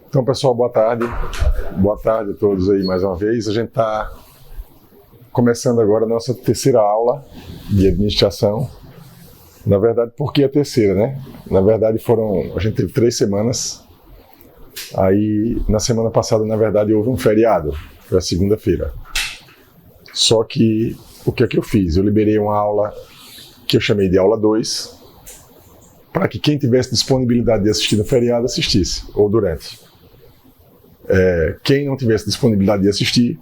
Então, pessoal, boa tarde. Boa tarde a todos aí mais uma vez. A gente está começando agora a nossa terceira aula de administração. Na verdade, por que a terceira, né? Na verdade, a gente teve 3 semanas. Aí, na semana passada, na verdade, houve um feriado. Foi a segunda-feira. Só que, o que é que eu fiz? Eu liberei uma aula que eu chamei de aula 2, para que quem tivesse disponibilidade de assistir no feriado, assistisse, ou durante. Quem não tivesse disponibilidade de assistir,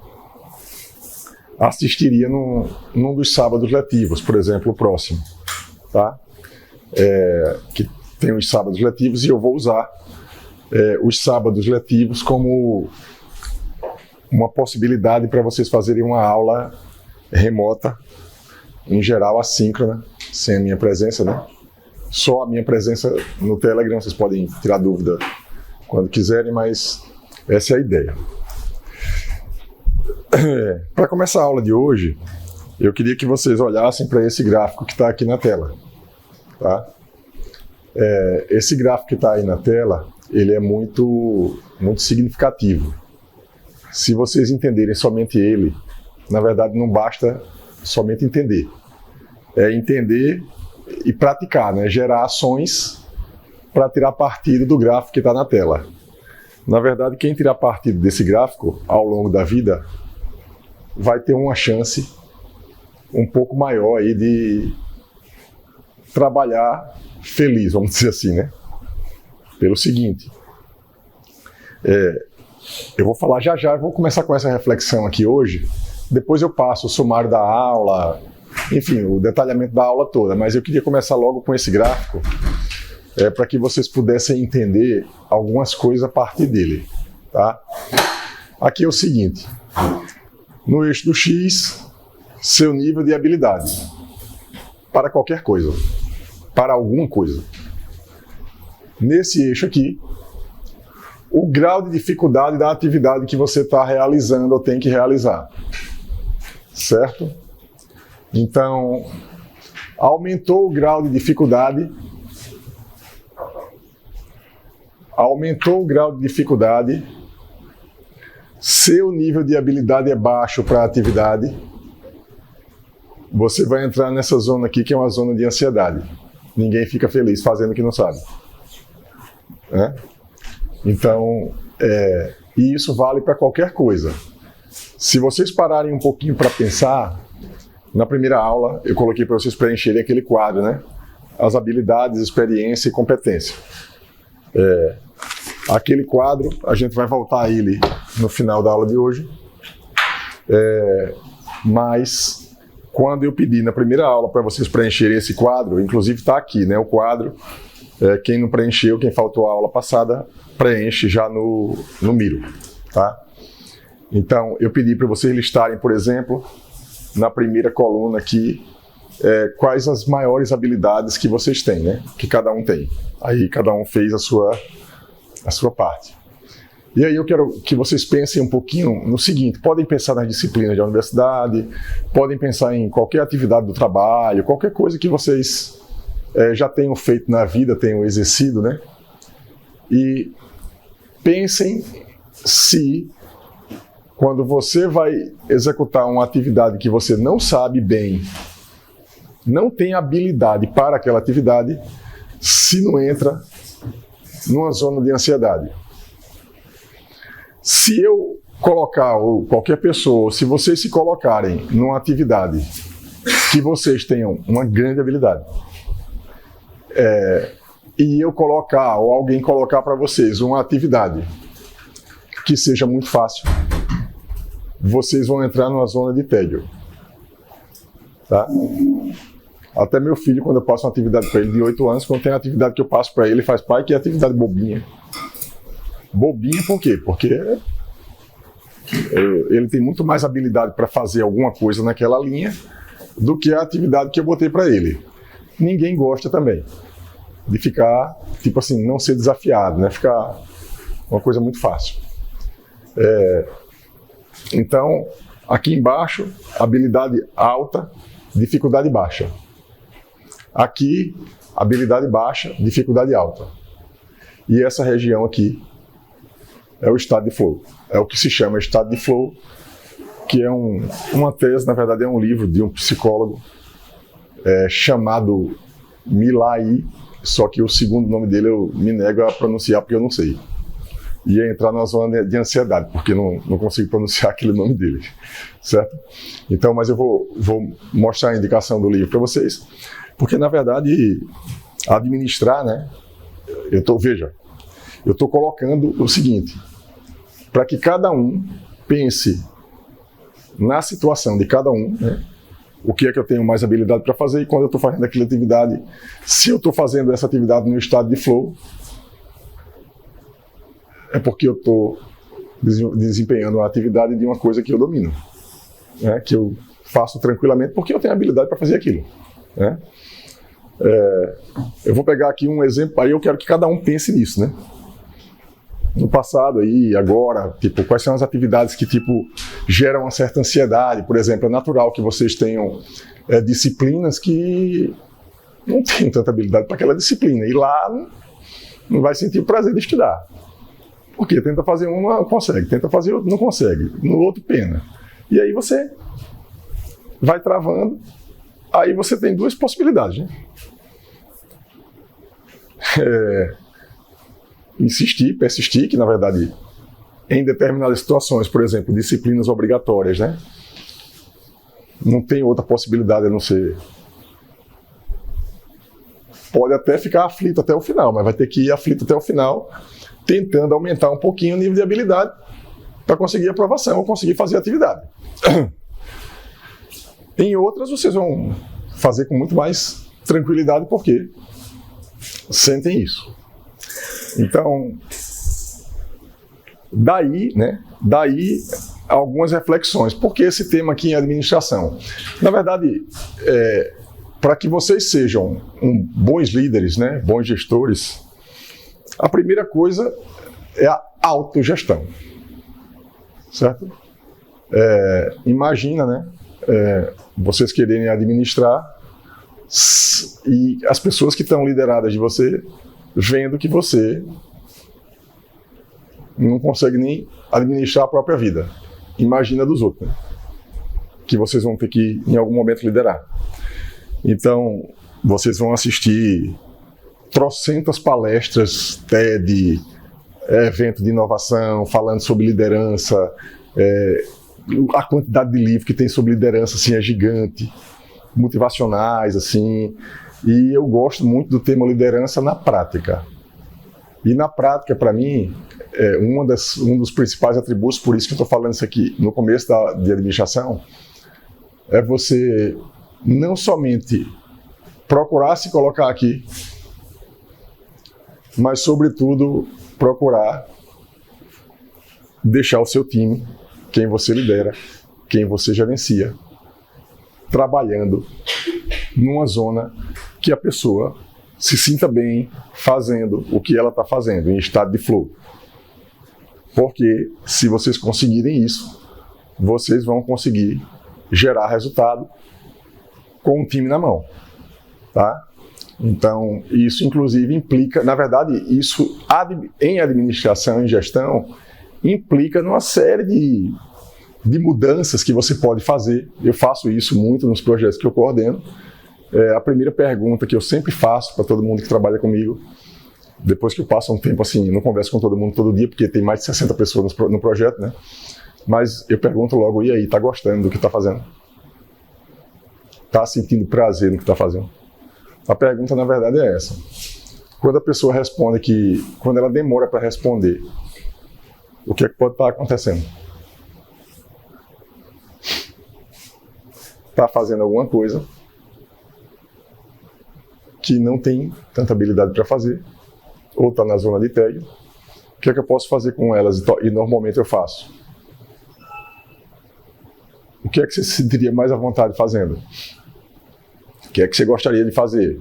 assistiria num dos sábados letivos, por exemplo, o próximo. Tá? Que tem os sábados letivos, e eu vou usar os sábados letivos como uma possibilidade para vocês fazerem uma aula remota, em geral assíncrona, sem a minha presença, né? Só a minha presença no Telegram, vocês podem tirar dúvida quando quiserem, mas essa é a ideia. Para começar a aula de hoje, eu queria que vocês olhassem para esse gráfico que está aqui na tela. Tá? Esse gráfico que está aí na tela, ele é muito significativo. Se vocês entenderem somente ele, na verdade não basta somente entender. É entender e praticar, né? Gerar ações para tirar partido do gráfico que está na tela. Na verdade, quem tirar partido desse gráfico ao longo da vida vai ter uma chance um pouco maior aí de trabalhar feliz, vamos dizer assim, né? Pelo seguinte, eu vou falar já, eu vou começar com essa reflexão aqui hoje, depois eu passo o sumário da aula, enfim, o detalhamento da aula toda, mas eu queria começar logo com esse gráfico, para que vocês pudessem entender algumas coisas a partir dele. Tá? Aqui é o seguinte, no eixo do X, seu nível de habilidade, para qualquer coisa, para alguma coisa. Nesse eixo aqui, o grau de dificuldade da atividade que você está realizando ou tem que realizar. Certo? Então, aumentou o grau de dificuldade, seu nível de habilidade é baixo para a atividade, você vai entrar nessa zona aqui que é uma zona de ansiedade. Ninguém fica feliz fazendo o que não sabe. Então, e isso vale para qualquer coisa. Se vocês pararem um pouquinho para pensar, na primeira aula eu coloquei para vocês preencherem aquele quadro, né? As habilidades, experiência e competência. Aquele quadro, a gente vai voltar a ele no final da aula de hoje. Mas, quando eu pedi na primeira aula para vocês preencherem esse quadro, inclusive está aqui, né? O quadro, quem não preencheu, quem faltou a aula passada, preenche já no Miro. Tá? Então, eu pedi para vocês listarem, por exemplo, na primeira coluna aqui, quais as maiores habilidades que vocês têm, né? Que cada um tem. Aí cada um fez a sua parte. E aí eu quero que vocês pensem um pouquinho no seguinte, podem pensar nas disciplinas da universidade, podem pensar em qualquer atividade do trabalho, qualquer coisa que vocês já tenham feito na vida, tenham exercido, né? E pensem se, quando você vai executar uma atividade que você não sabe bem, não tem habilidade para aquela atividade, se não entra numa zona de ansiedade. Se eu colocar, ou qualquer pessoa, se vocês se colocarem numa atividade que vocês tenham uma grande habilidade, e eu colocar, ou alguém colocar para vocês uma atividade que seja muito fácil, vocês vão entrar numa zona de tédio. Tá? Até meu filho, quando eu passo uma atividade para ele de 8 anos, quando tem uma atividade que eu passo para ele, faz pai, que é atividade bobinha. Bobinha por quê? Porque ele tem muito mais habilidade para fazer alguma coisa naquela linha do que a atividade que eu botei para ele. Ninguém gosta também de ficar, tipo assim, não ser desafiado, né? Ficar uma coisa muito fácil. Então, aqui embaixo, habilidade alta, dificuldade baixa. Aqui, habilidade baixa, dificuldade alta. E essa região aqui é o estado de flow. É o que se chama estado de flow, que é uma tese, na verdade é um livro de um psicólogo chamado Milai, só que o segundo nome dele eu me nego a pronunciar porque eu não sei. Ia entrar numa zona de ansiedade, porque não consigo pronunciar aquele nome dele, certo? Então, mas eu vou mostrar a indicação do livro para vocês, porque na verdade administrar, né? Eu estou colocando o seguinte, para que cada um pense na situação de cada um, né? O que é que eu tenho mais habilidade para fazer, e quando eu estou fazendo aquela atividade, se eu estou fazendo essa atividade no estado de flow, é porque eu estou desempenhando uma atividade de uma coisa que eu domino, né? Que eu faço tranquilamente porque eu tenho habilidade para fazer aquilo, né? Eu vou pegar aqui um exemplo, aí eu quero que cada um pense nisso, né? No passado aí, agora, tipo, quais são as atividades que, tipo, geram uma certa ansiedade? Por exemplo, é natural que vocês tenham disciplinas que não têm tanta habilidade para aquela disciplina, e lá não vai sentir o prazer de estudar. Porque tenta fazer um, não consegue, tenta fazer outro, não consegue, no outro pena. E aí você vai travando, aí você tem duas possibilidades, né? Insistir, persistir, que na verdade, em determinadas situações, por exemplo, disciplinas obrigatórias, né? Não tem outra possibilidade a não ser... Pode até ficar aflito até o final, mas vai ter que ir aflito até o final, tentando aumentar um pouquinho o nível de habilidade para conseguir aprovação ou conseguir fazer a atividade. Em outras, vocês vão fazer com muito mais tranquilidade, porque sentem isso. Então, daí algumas reflexões. Por que esse tema aqui em administração? Na verdade, para que vocês sejam bons líderes, né, bons gestores, a primeira coisa é a autogestão, certo? Imagina, né, vocês quererem administrar e as pessoas que estão lideradas de você vendo que você não consegue nem administrar a própria vida. Imagina dos outros, né? Que vocês vão ter que, em algum momento, liderar. Então, vocês vão assistir trocentas palestras, TED, evento de inovação, falando sobre liderança, a quantidade de livros que tem sobre liderança, assim, é gigante, motivacionais, assim, e eu gosto muito do tema liderança na prática. E na prática, para mim, um dos principais atributos, por isso que eu estou falando isso aqui no começo de administração, é você não somente procurar se colocar aqui, mas, sobretudo, procurar deixar o seu time, quem você lidera, quem você gerencia, trabalhando numa zona que a pessoa se sinta bem fazendo o que ela está fazendo, em estado de flow. Porque se vocês conseguirem isso, vocês vão conseguir gerar resultado com o time na mão, tá? Então, isso inclusive implica, na verdade, isso em administração e gestão, implica numa série de mudanças que você pode fazer. Eu faço isso muito nos projetos que eu coordeno. A primeira pergunta que eu sempre faço para todo mundo que trabalha comigo, depois que eu passo um tempo assim, não converso com todo mundo todo dia, porque tem mais de 60 pessoas no projeto, né? Mas eu pergunto logo, e aí, tá gostando do que tá fazendo? Tá sentindo prazer no que tá fazendo? A pergunta, na verdade, é essa. Quando a pessoa responde quando ela demora para responder, o que é que pode estar acontecendo? Tá fazendo alguma coisa que não tem tanta habilidade para fazer, ou está na zona de tédio. O que é que eu posso fazer com elas? E normalmente eu faço. O que é que você se sentiria mais à vontade fazendo? O que é que você gostaria de fazer?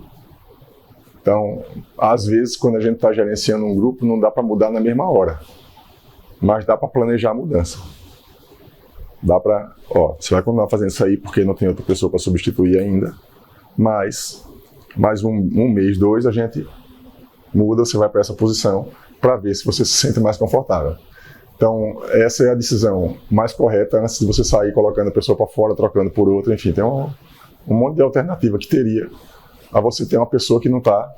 Então, às vezes, quando a gente está gerenciando um grupo, não dá para mudar na mesma hora. Mas dá para planejar a mudança. Dá para, você vai continuar fazendo isso aí porque não tem outra pessoa para substituir ainda. Mas, mais um mês, 2, a gente muda, você vai para essa posição para ver se você se sente mais confortável. Então, essa é a decisão mais correta antes de você sair colocando a pessoa para fora, trocando por outra. Enfim, tem um monte de alternativa que teria a você ter uma pessoa que não está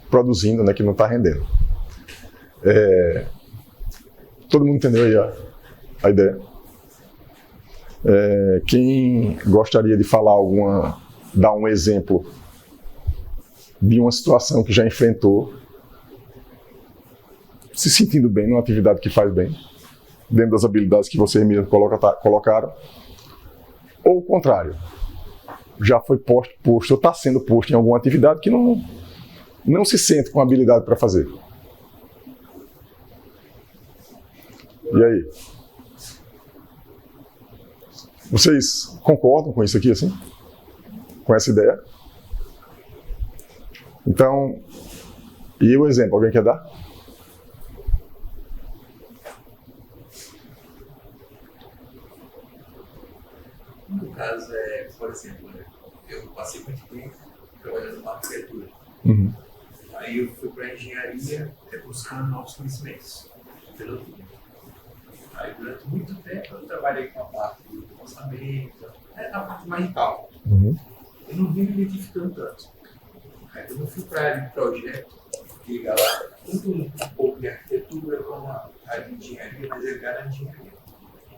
produzindo, né, que não está rendendo. Todo mundo entendeu aí a ideia? Quem gostaria de falar dar um exemplo de uma situação que já enfrentou, se sentindo bem numa atividade que faz bem, dentro das habilidades que vocês mesmos colocaram, ou o contrário, já foi posto ou está sendo posto em alguma atividade que não se sente com habilidade para fazer. E aí? Vocês concordam com isso aqui, assim? Com essa ideia? Então, e o exemplo? Alguém quer dar? No caso, por exemplo, eu passei muito tempo trabalhando na arquitetura. Aí eu fui para a engenharia buscando novos conhecimentos. Aí durante muito tempo eu trabalhei com a parte do orçamento, a parte mais de cálculo. Eu não vim me identificando tanto. Aí quando eu fui para a área de projeto, que lá, tanto um pouco de arquitetura como a área de engenharia, mas eu era engenharia.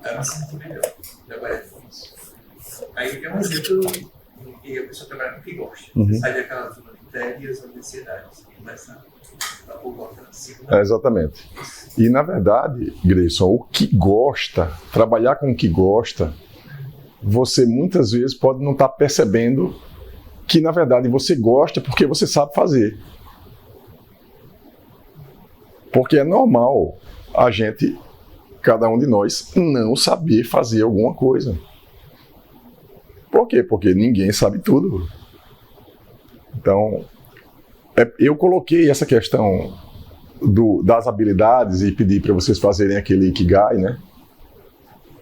Aí eu me senti melhor trabalhando com isso. Aí é um exemplo que a pessoa trabalha com o que gosta. Você sai daquela zona de tédias ou de ansiedades e começa a voltar a cima. Exatamente. E na verdade, Grayson, o que gosta, trabalhar com o que gosta, você muitas vezes pode não estar percebendo que na verdade você gosta porque você sabe fazer. Porque é normal a gente, cada um de nós, não saber fazer alguma coisa. Por quê? Porque ninguém sabe tudo. Então, eu coloquei essa questão das habilidades e pedi para vocês fazerem aquele Ikigai, né?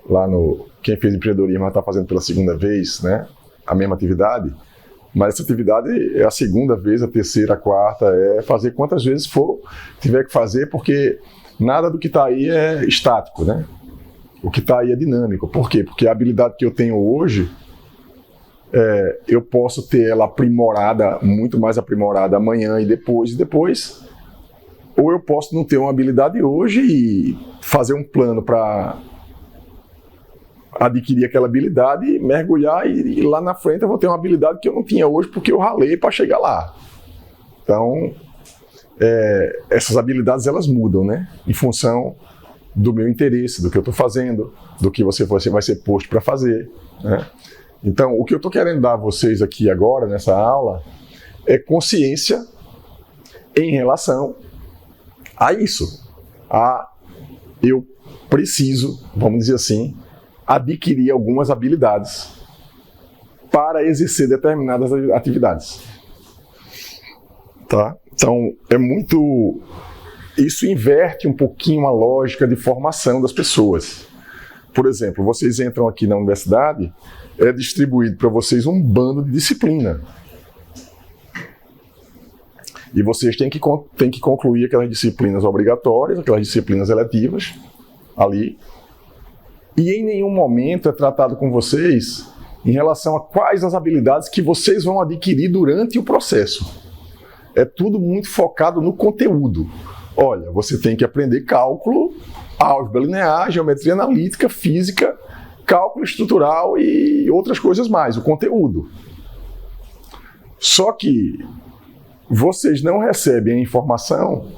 Lá no... Quem fez empreendedorismo está fazendo pela segunda vez, né? A mesma atividade. Mas essa atividade é a segunda vez, a terceira, a quarta, é fazer quantas vezes tiver que fazer, porque nada do que está aí é estático, né? O que está aí é dinâmico. Por quê? Porque a habilidade que eu tenho hoje, eu posso ter ela aprimorada, muito mais aprimorada amanhã e depois, ou eu posso não ter uma habilidade hoje e fazer um plano para adquirir aquela habilidade, mergulhar e lá na frente eu vou ter uma habilidade que eu não tinha hoje porque eu ralei para chegar lá. Então, essas habilidades elas mudam, né? Em função do meu interesse, do que eu estou fazendo, do que você vai ser posto para fazer, né? Então, o que eu estou querendo dar a vocês aqui agora, nessa aula, é consciência em relação a isso. Eu preciso, vamos dizer assim, adquirir algumas habilidades para exercer determinadas atividades. Tá? Então, isso inverte um pouquinho a lógica de formação das pessoas. Por exemplo, vocês entram aqui na universidade, é distribuído para vocês um bando de disciplina. E vocês têm que concluir aquelas disciplinas obrigatórias, aquelas disciplinas eletivas, ali. E em nenhum momento é tratado com vocês em relação a quais as habilidades que vocês vão adquirir durante o processo. É tudo muito focado no conteúdo. Olha, você tem que aprender cálculo, álgebra linear, geometria analítica, física, cálculo estrutural e outras coisas mais, o conteúdo. Só que vocês não recebem a informação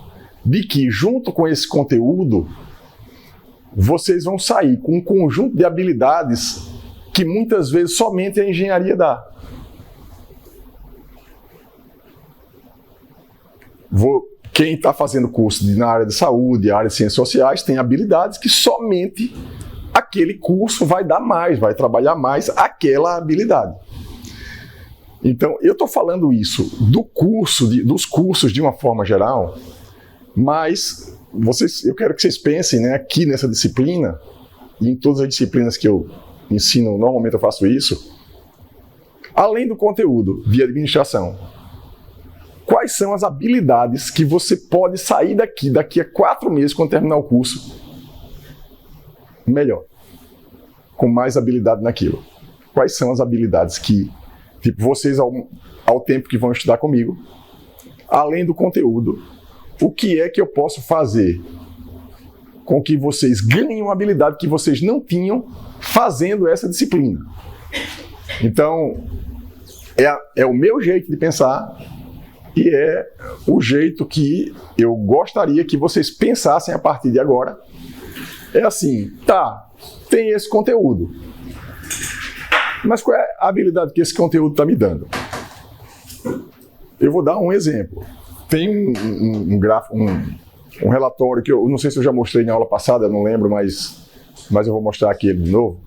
de que, junto com esse conteúdo, vocês vão sair com um conjunto de habilidades que muitas vezes somente a engenharia dá. Quem está fazendo curso na área de saúde, área de ciências sociais, tem habilidades que somente aquele curso vai dar mais, vai trabalhar mais aquela habilidade. Então, eu estou falando isso dos cursos de uma forma geral, mas eu quero que vocês pensem, né, aqui nessa disciplina, e em todas as disciplinas que eu ensino, normalmente eu faço isso, além do conteúdo de administração. quais são as habilidades que você pode sair daqui a 4 meses, quando terminar o curso, melhor, com mais habilidade naquilo. Quais são as habilidades que, tipo, vocês ao tempo que vão estudar comigo, além do conteúdo, o que é que eu posso fazer com que vocês ganhem uma habilidade que vocês não tinham fazendo essa disciplina? Então, é o meu jeito de pensar e é o jeito que eu gostaria que vocês pensassem a partir de agora. É assim, tá, tem esse conteúdo, mas qual é a habilidade que esse conteúdo está me dando? Eu vou dar um exemplo. Tem um relatório que eu não sei se eu já mostrei na aula passada, eu não lembro, mas eu vou mostrar aqui ele de novo.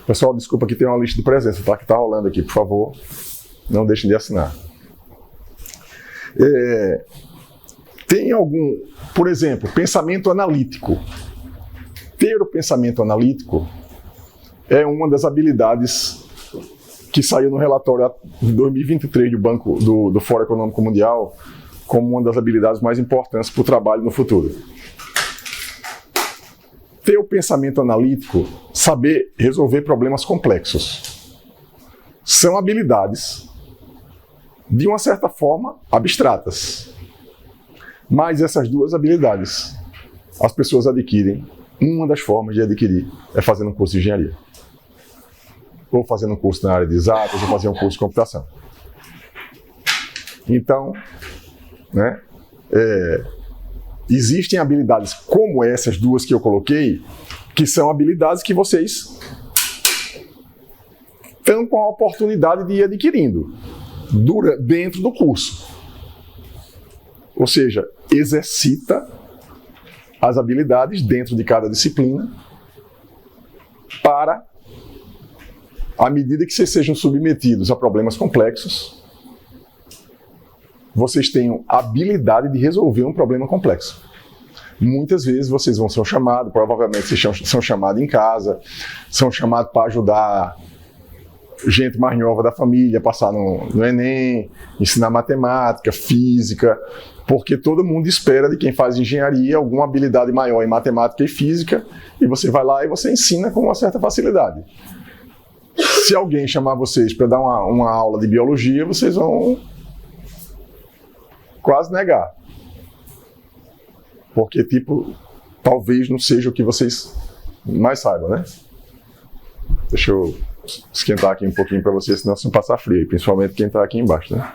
Pessoal, desculpa que tem uma lista de presença, tá? Que está rolando aqui, por favor, não deixem de assinar. Tem por exemplo, pensamento analítico. Ter o pensamento analítico é uma das habilidades que saiu no relatório de 2023 do Fórum Econômico Mundial como uma das habilidades mais importantes para o trabalho no futuro. Ter o pensamento analítico, saber resolver problemas complexos, são habilidades, de uma certa forma, abstratas. Mas essas duas habilidades, as pessoas adquirem. Uma das formas de adquirir é fazendo um curso de engenharia. Ou fazendo um curso na área de exatas, ou fazendo um curso de computação. Então, né, existem habilidades como essas duas que eu coloquei, que são habilidades que vocês estão com a oportunidade de ir adquirindo dentro do curso. Ou seja, exercita as habilidades dentro de cada disciplina para, à medida que vocês sejam submetidos a problemas complexos, vocês tenham habilidade de resolver um problema complexo. Muitas vezes vocês vão ser chamados, provavelmente vocês são chamados em casa, são chamados para ajudar gente mais nova da família, passar no Enem, ensinar matemática, física, porque todo mundo espera de quem faz engenharia alguma habilidade maior em matemática e física, e você vai lá e você ensina com uma certa facilidade. Se alguém chamar vocês para dar uma aula de biologia, vocês vão quase negar. Porque, talvez não seja o que vocês mais saibam, né? Deixa eu esquentar aqui um pouquinho para vocês, senão vocês vão passar frio, principalmente quem está aqui embaixo, né?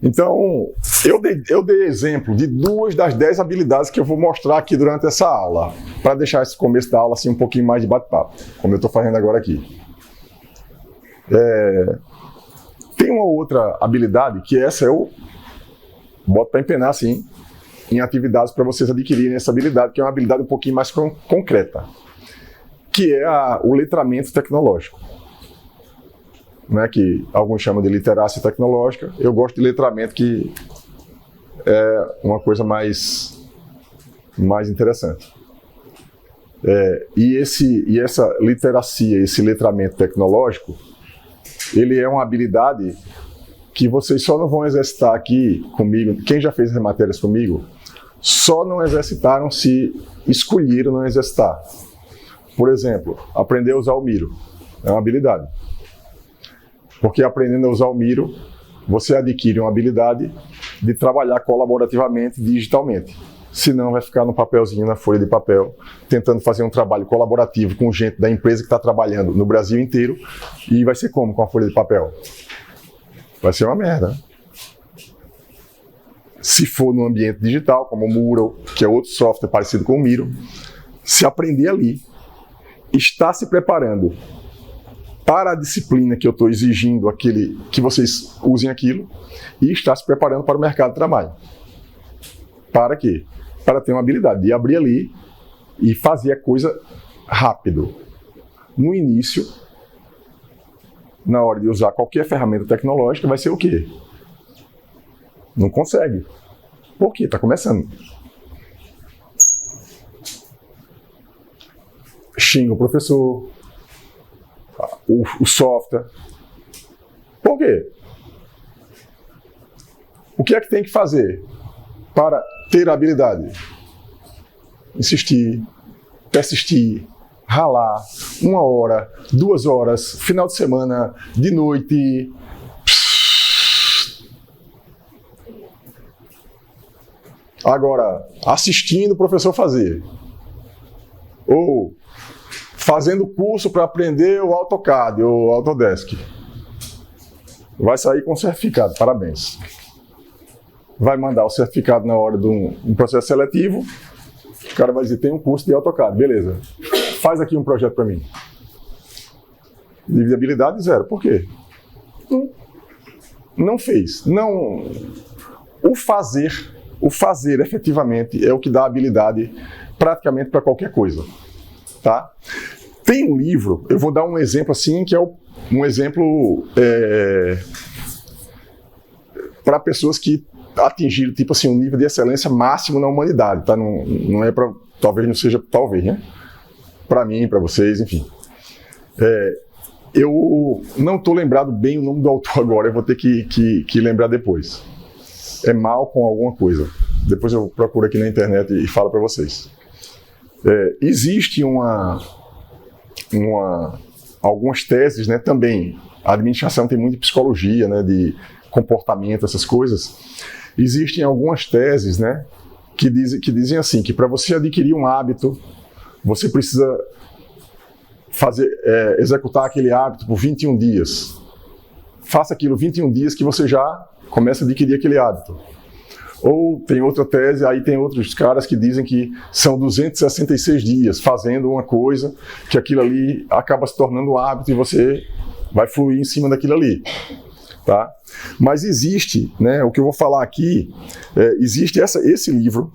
Então, eu dei exemplo de 2 das 10 habilidades que eu vou mostrar aqui durante essa aula, para deixar esse começo da aula assim um pouquinho mais de bate-papo, como eu estou fazendo agora aqui. Tem uma outra habilidade que essa eu boto para empenar assim, em atividades para vocês adquirirem essa habilidade, que é uma habilidade um pouquinho mais concreta, que é o letramento tecnológico. Né, que alguns chamam de literacia tecnológica. Eu gosto de letramento, que é uma coisa mais interessante. E essa literacia, esse letramento tecnológico, ele é uma habilidade que vocês só não vão exercitar aqui comigo. Quem já fez as matérias comigo, só não exercitaram se escolheram não exercitar. Por exemplo, aprender a usar o Miro é uma habilidade. Porque aprendendo a usar o Miro, você adquire uma habilidade de trabalhar colaborativamente, digitalmente. Senão vai ficar no papelzinho, na folha de papel, tentando fazer um trabalho colaborativo com gente da empresa que está trabalhando no Brasil inteiro. E vai ser como com a folha de papel? Vai ser uma merda. Se for no ambiente digital, como o Mural, que é outro software parecido com o Miro, se aprender ali, está se preparando para a disciplina que eu estou exigindo que vocês usem aquilo, e está se preparando para o mercado de trabalho. Para quê? Para ter uma habilidade de abrir ali e fazer a coisa rápido. No início, na hora de usar qualquer ferramenta tecnológica, vai ser o quê? Não consegue. Por quê? Está começando. Xinga o professor, o software. Por quê? O que é que tem que fazer para ter a habilidade? Insistir, persistir, ralar, 1 hora, 2 horas, final de semana, de noite. Agora, assistindo o professor fazer. Ou fazendo curso para aprender o AutoCAD ou Autodesk. Vai sair com certificado, parabéns. Vai mandar o certificado na hora de um processo seletivo. O cara vai dizer, tem um curso de AutoCAD, beleza. Faz aqui um projeto para mim. Nível de habilidade, 0. Por quê? Não fez. Não. O fazer efetivamente é o que dá habilidade praticamente para qualquer coisa. Tá? Tem um livro, eu vou dar um exemplo assim, que é um exemplo para pessoas que atingiram tipo assim, um nível de excelência máximo na humanidade. Tá? Não é para, talvez não seja, talvez, né? Para mim, para vocês, enfim. Eu não estou lembrado bem o nome do autor agora, eu vou ter que lembrar depois. É Malcolm alguma coisa. Depois eu procuro aqui na internet e falo para vocês. Existe algumas teses, né, também. A administração tem muito de psicologia, né, de comportamento, essas coisas. Existem algumas teses, né, que dizem assim, que para você adquirir um hábito, você precisa executar aquele hábito por 21 dias. Faça aquilo 21 dias que você já começa a adquirir aquele hábito. Ou tem outra tese, aí tem outros caras que dizem que são 266 dias fazendo uma coisa, que aquilo ali acaba se tornando um hábito e você vai fluir em cima daquilo ali. Tá? Mas existe, né, o que eu vou falar aqui, existe esse livro,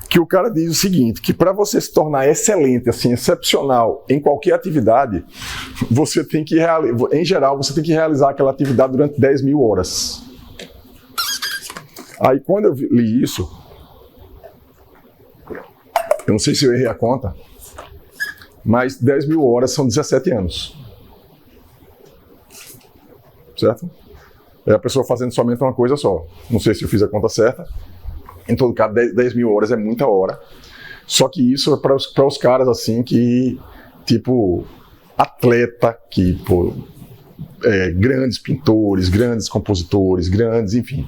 que o cara diz o seguinte, que para você se tornar excelente, assim, excepcional em qualquer atividade, você tem que, em geral, você tem que realizar aquela atividade durante 10.000 horas. Aí quando eu li isso, eu não sei se eu errei a conta, mas 10.000 horas são 17 anos. Certo? É a pessoa fazendo somente uma coisa só. Não sei se eu fiz a conta certa. Em todo caso, 10.000 horas é muita hora. Só que isso é para os caras assim que, tipo, atleta, que, pô, grandes pintores, grandes compositores, grandes, enfim.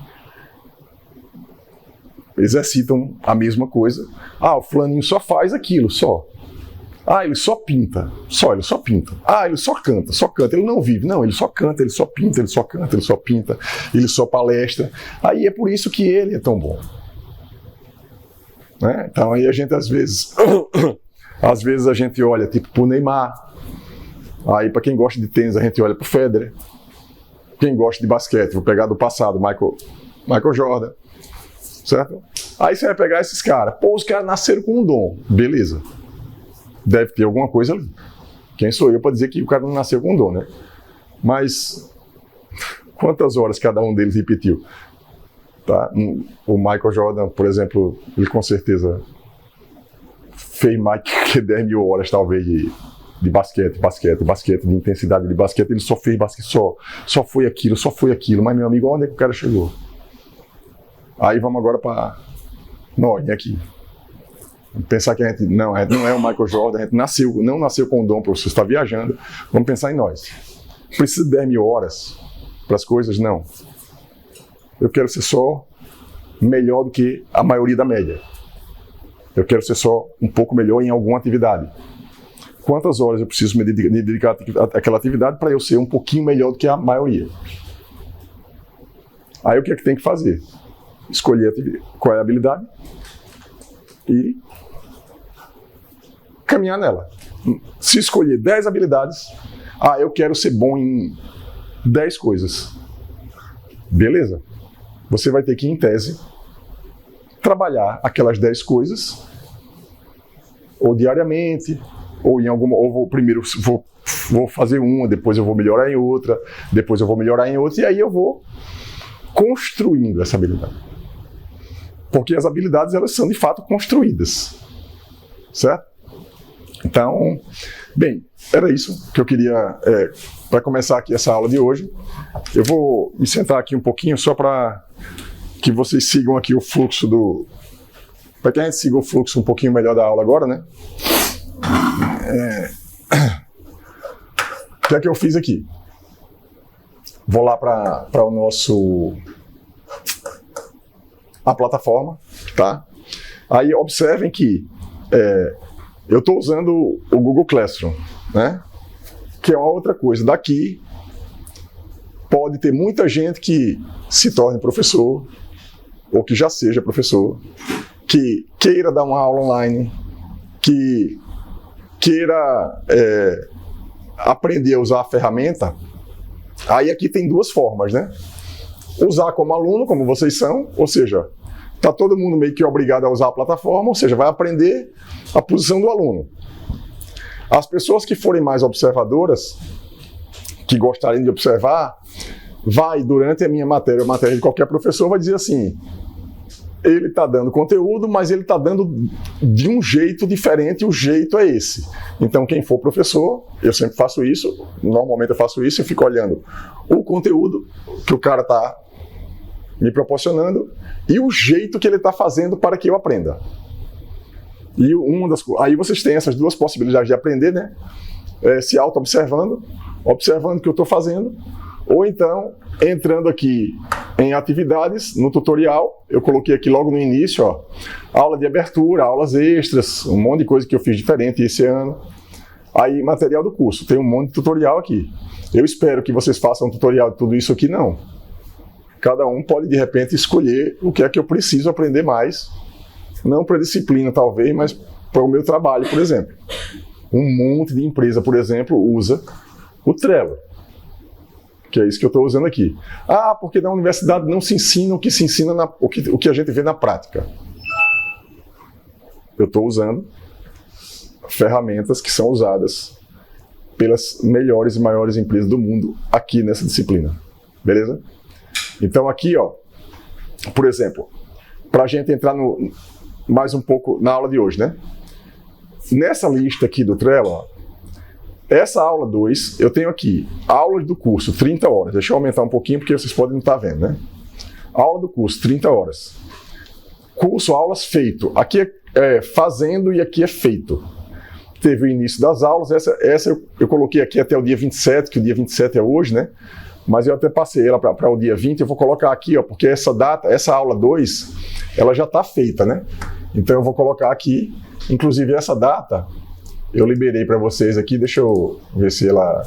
Exercitam a mesma coisa. Ah, o fulaninho só faz aquilo, só. Ah, ele só pinta. Ele só pinta. Ah, ele só canta. Ele não vive. Não, ele só canta, ele só pinta, ele só canta, ele só pinta, ele só palestra. Aí é por isso que ele é tão bom. Né? Então aí a gente às vezes a gente olha tipo pro Neymar. Aí para quem gosta de tênis a gente olha pro Federer. Quem gosta de basquete, vou pegar do passado, Michael Jordan. Certo? Aí você vai pegar esses caras. Pô, os caras nasceram com um dom. Beleza. Deve ter alguma coisa ali. Quem sou eu para dizer que o cara não nasceu com um dom, né? Mas quantas horas cada um deles repetiu? Tá? O Michael Jordan, por exemplo, ele com certeza fez mais que 10.000 horas, talvez, de basquete, de intensidade de basquete. Ele só fez basquete, só foi aquilo. Mas, meu amigo, onde é que o cara chegou? Aí vamos agora para nós, aqui. Pensar que a gente não é o Michael Jordan, a gente não nasceu com o dom, professor, você está viajando. Vamos pensar em nós. Precisa de 10.000 horas para as coisas? Não. Eu quero ser só melhor do que a maioria da média. Eu quero ser só um pouco melhor em alguma atividade. Quantas horas eu preciso me dedicar àquela atividade para eu ser um pouquinho melhor do que a maioria? Aí o que é que tem que fazer? Escolher qual é a habilidade e caminhar nela. Se escolher 10 habilidades, eu quero ser bom em 10 coisas. Beleza. Você vai ter que, em tese, trabalhar aquelas 10 coisas, ou diariamente, primeiro vou fazer uma, depois eu vou melhorar em outra, e aí eu vou construindo essa habilidade. Porque as habilidades, elas são de fato construídas. Certo? Então, bem, era isso que eu queria para começar aqui essa aula de hoje. Eu vou me sentar aqui um pouquinho só para que vocês sigam aqui o fluxo para que a gente siga o fluxo um pouquinho melhor da aula agora, né? O que é que eu fiz aqui? Vou lá para a plataforma, tá? Aí observem que eu estou usando o Google Classroom, né? Que é uma outra coisa. Daqui pode ter muita gente que se torne professor, ou que já seja professor, que queira dar uma aula online, que queira aprender a usar a ferramenta. Aí aqui tem duas formas, né? Usar como aluno, como vocês são, ou seja, está todo mundo meio que obrigado a usar a plataforma, ou seja, vai aprender a posição do aluno. As pessoas que forem mais observadoras, que gostarem de observar, vai, durante a minha matéria, a matéria de qualquer professor, vai dizer assim, ele está dando conteúdo, mas ele está dando de um jeito diferente, e o jeito é esse. Então, quem for professor, eu sempre faço isso, normalmente eu faço isso, eu fico olhando o conteúdo que o cara está me proporcionando e o jeito que ele está fazendo para que eu aprenda. E aí vocês têm essas duas possibilidades de aprender, né? Se auto-observando, observando o que eu estou fazendo, ou então entrando aqui em atividades, no tutorial, eu coloquei aqui logo no início, ó, aula de abertura, aulas extras, um monte de coisa que eu fiz diferente esse ano. Aí, material do curso, tem um monte de tutorial aqui. Eu espero que vocês façam um tutorial de tudo isso aqui, não. Cada um pode, de repente, escolher o que é que eu preciso aprender mais, não para disciplina, talvez, mas para o meu trabalho, por exemplo. Um monte de empresa, por exemplo, usa o Trello. Que é isso que eu estou usando aqui. Ah, porque na universidade não se ensina o que se ensina, o que a gente vê na prática. Eu estou usando ferramentas que são usadas pelas melhores e maiores empresas do mundo aqui nessa disciplina. Beleza? Então aqui, ó, por exemplo, para a gente entrar mais um pouco na aula de hoje, né? Nessa lista aqui do Trello, ó, essa aula 2, eu tenho aqui, aulas do curso, 30 horas. Deixa eu aumentar um pouquinho, porque vocês podem não estar vendo, né? Aula do curso, 30 horas. Curso, aulas, feito. Aqui é fazendo e aqui é feito. Teve o início das aulas, essa eu coloquei aqui até o dia 27, que o dia 27 é hoje, né? Mas eu até passei ela para o dia 20, eu vou colocar aqui, ó, porque essa data, essa aula 2, ela já está feita, né? Então eu vou colocar aqui, inclusive essa data, eu liberei para vocês aqui, deixa eu ver se ela...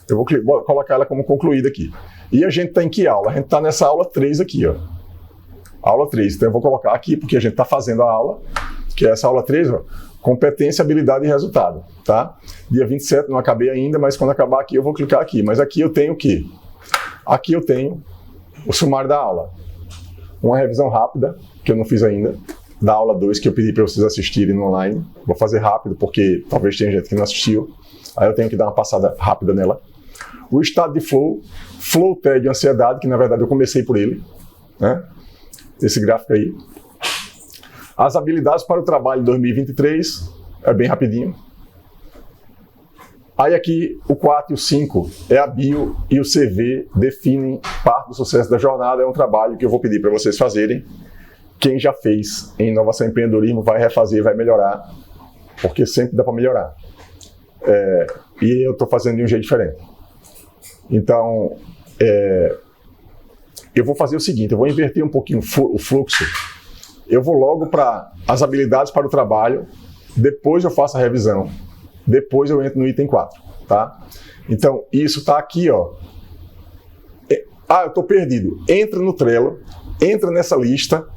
Eu vou colocar ela como concluída aqui. E a gente está em que aula? A gente está nessa aula 3 aqui, ó. Aula 3, então eu vou colocar aqui, porque a gente está fazendo a aula, que é essa aula 3, ó, competência, habilidade e resultado, tá? Dia 27, não acabei ainda, mas quando acabar aqui eu vou clicar aqui. Mas aqui eu tenho o quê? Aqui eu tenho o sumário da aula. Uma revisão rápida, que eu não fiz ainda, da aula 2, que eu pedi para vocês assistirem no online. Vou fazer rápido, porque talvez tenha gente que não assistiu. Aí eu tenho que dar uma passada rápida nela. O estado de flow, tédio, ansiedade, que na verdade eu comecei por ele, né? Esse gráfico aí. As habilidades para o trabalho de 2023, é bem rapidinho. Aí aqui, o 4 e o 5 é a bio e o CV definem parte do sucesso da jornada. É um trabalho que eu vou pedir para vocês fazerem. Quem já fez em inovação e empreendedorismo vai refazer, vai melhorar, porque sempre dá para melhorar. E eu estou fazendo de um jeito diferente. Então, eu vou fazer o seguinte, eu vou inverter um pouquinho o fluxo. Eu vou logo para as habilidades para o trabalho, depois eu faço a revisão, depois eu entro no item 4, tá? Então, isso está aqui, ó. Eu estou perdido. Entra no Trello, entra nessa lista,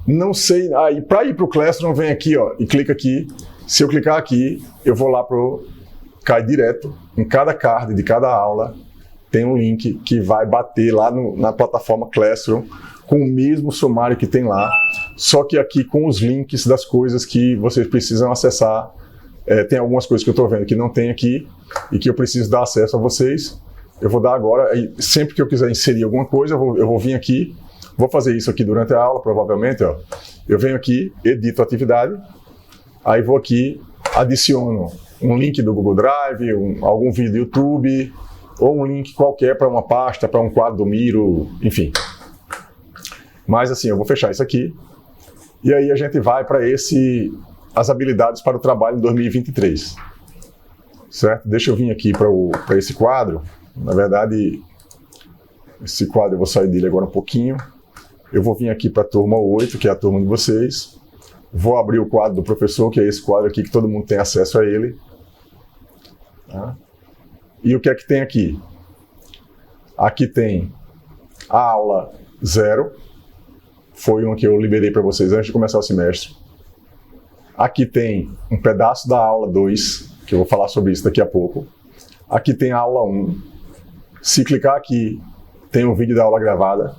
não sei, aí para ir para o Classroom, vem aqui, ó, e clica aqui. Se eu clicar aqui, eu vou lá cai direto, em cada card de cada aula, tem um link que vai bater lá na plataforma Classroom, com o mesmo sumário que tem lá, só que aqui com os links das coisas que vocês precisam acessar. Tem algumas coisas que eu estou vendo que não tem aqui e que eu preciso dar acesso a vocês. Eu vou dar agora, e sempre que eu quiser inserir alguma coisa, eu vou vir aqui, vou fazer isso aqui durante a aula, provavelmente, ó. Eu venho aqui, edito a atividade, Aí vou aqui, adiciono um link do Google Drive, algum vídeo do YouTube, ou um link qualquer para uma pasta, para um quadro do Miro, enfim. Mas assim, eu vou fechar isso aqui, e aí a gente vai para as habilidades para o trabalho em 2023. Certo? Deixa eu vir aqui para esse quadro. Na verdade, esse quadro eu vou sair dele agora um pouquinho. Eu vou vir aqui para a turma 8, que é a turma de vocês. Vou abrir o quadro do professor, que é esse quadro aqui que todo mundo tem acesso a ele. Tá? E o que é que tem aqui? Aqui tem a aula 0. Foi uma que eu liberei para vocês antes de começar o semestre. Aqui tem um pedaço da aula 2, que eu vou falar sobre isso daqui a pouco. Aqui tem a aula 1. Se clicar aqui, tem um vídeo da aula gravada.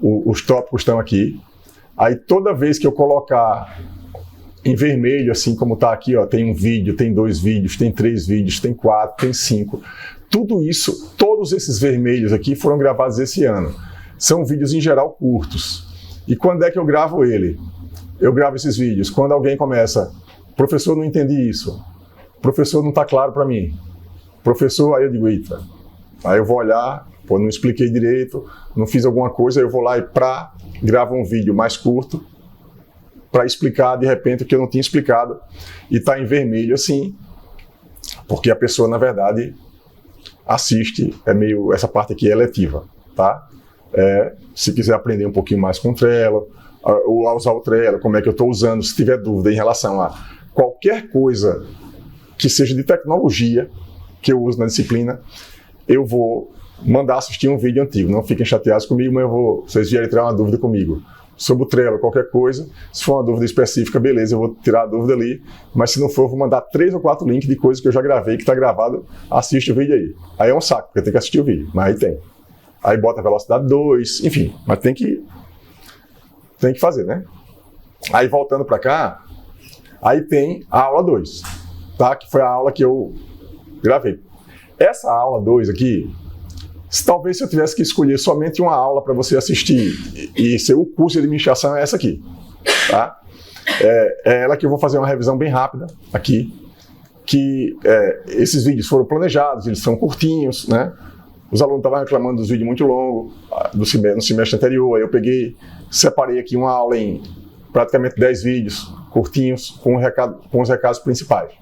Os tópicos estão aqui. Aí toda vez que eu colocar em vermelho, assim como está aqui, ó, tem um vídeo, tem 2 vídeos, tem 3 vídeos, tem 4, tem 5. Tudo isso, todos esses vermelhos aqui foram gravados esse ano. São vídeos em geral curtos. E quando é que eu gravo ele? Eu gravo esses vídeos quando alguém começa: professor, não entendi isso. Professor, não está claro para mim. Professor, aí eu digo: eita. Aí eu vou olhar, pô, não expliquei direito, não fiz alguma coisa, aí eu vou lá e gravo um vídeo mais curto para explicar de repente o que eu não tinha explicado, e está em vermelho assim, porque a pessoa na verdade assiste, essa parte aqui é letiva, tá? Se quiser aprender um pouquinho mais com o Trello, ou a usar o Trello, como é que eu estou usando, se tiver dúvida em relação a qualquer coisa que seja de tecnologia que eu uso na disciplina, eu vou mandar assistir um vídeo antigo. Não fiquem chateados comigo, mas vocês vierem tirar uma dúvida comigo sobre o Trello, qualquer coisa. Se for uma dúvida específica, beleza, eu vou tirar a dúvida ali. Mas se não for, eu vou mandar 3 ou 4 links de coisas que eu já gravei, que está gravado. Assiste o vídeo aí. Aí é um saco, porque tem que assistir o vídeo, mas aí tem. Aí bota a velocidade 2, enfim, mas tem que fazer, né? Aí voltando para cá, aí tem a aula 2, tá? Que foi a aula que eu gravei. Essa aula 2 aqui, talvez se eu tivesse que escolher somente uma aula para você assistir e ser o curso de administração, é essa aqui, tá? É ela que eu vou fazer uma revisão bem rápida aqui, que esses vídeos foram planejados, eles são curtinhos, né? Os alunos estavam reclamando dos vídeos muito longos no semestre anterior, aí eu separei aqui uma aula em praticamente 10 vídeos curtinhos com os recados principais.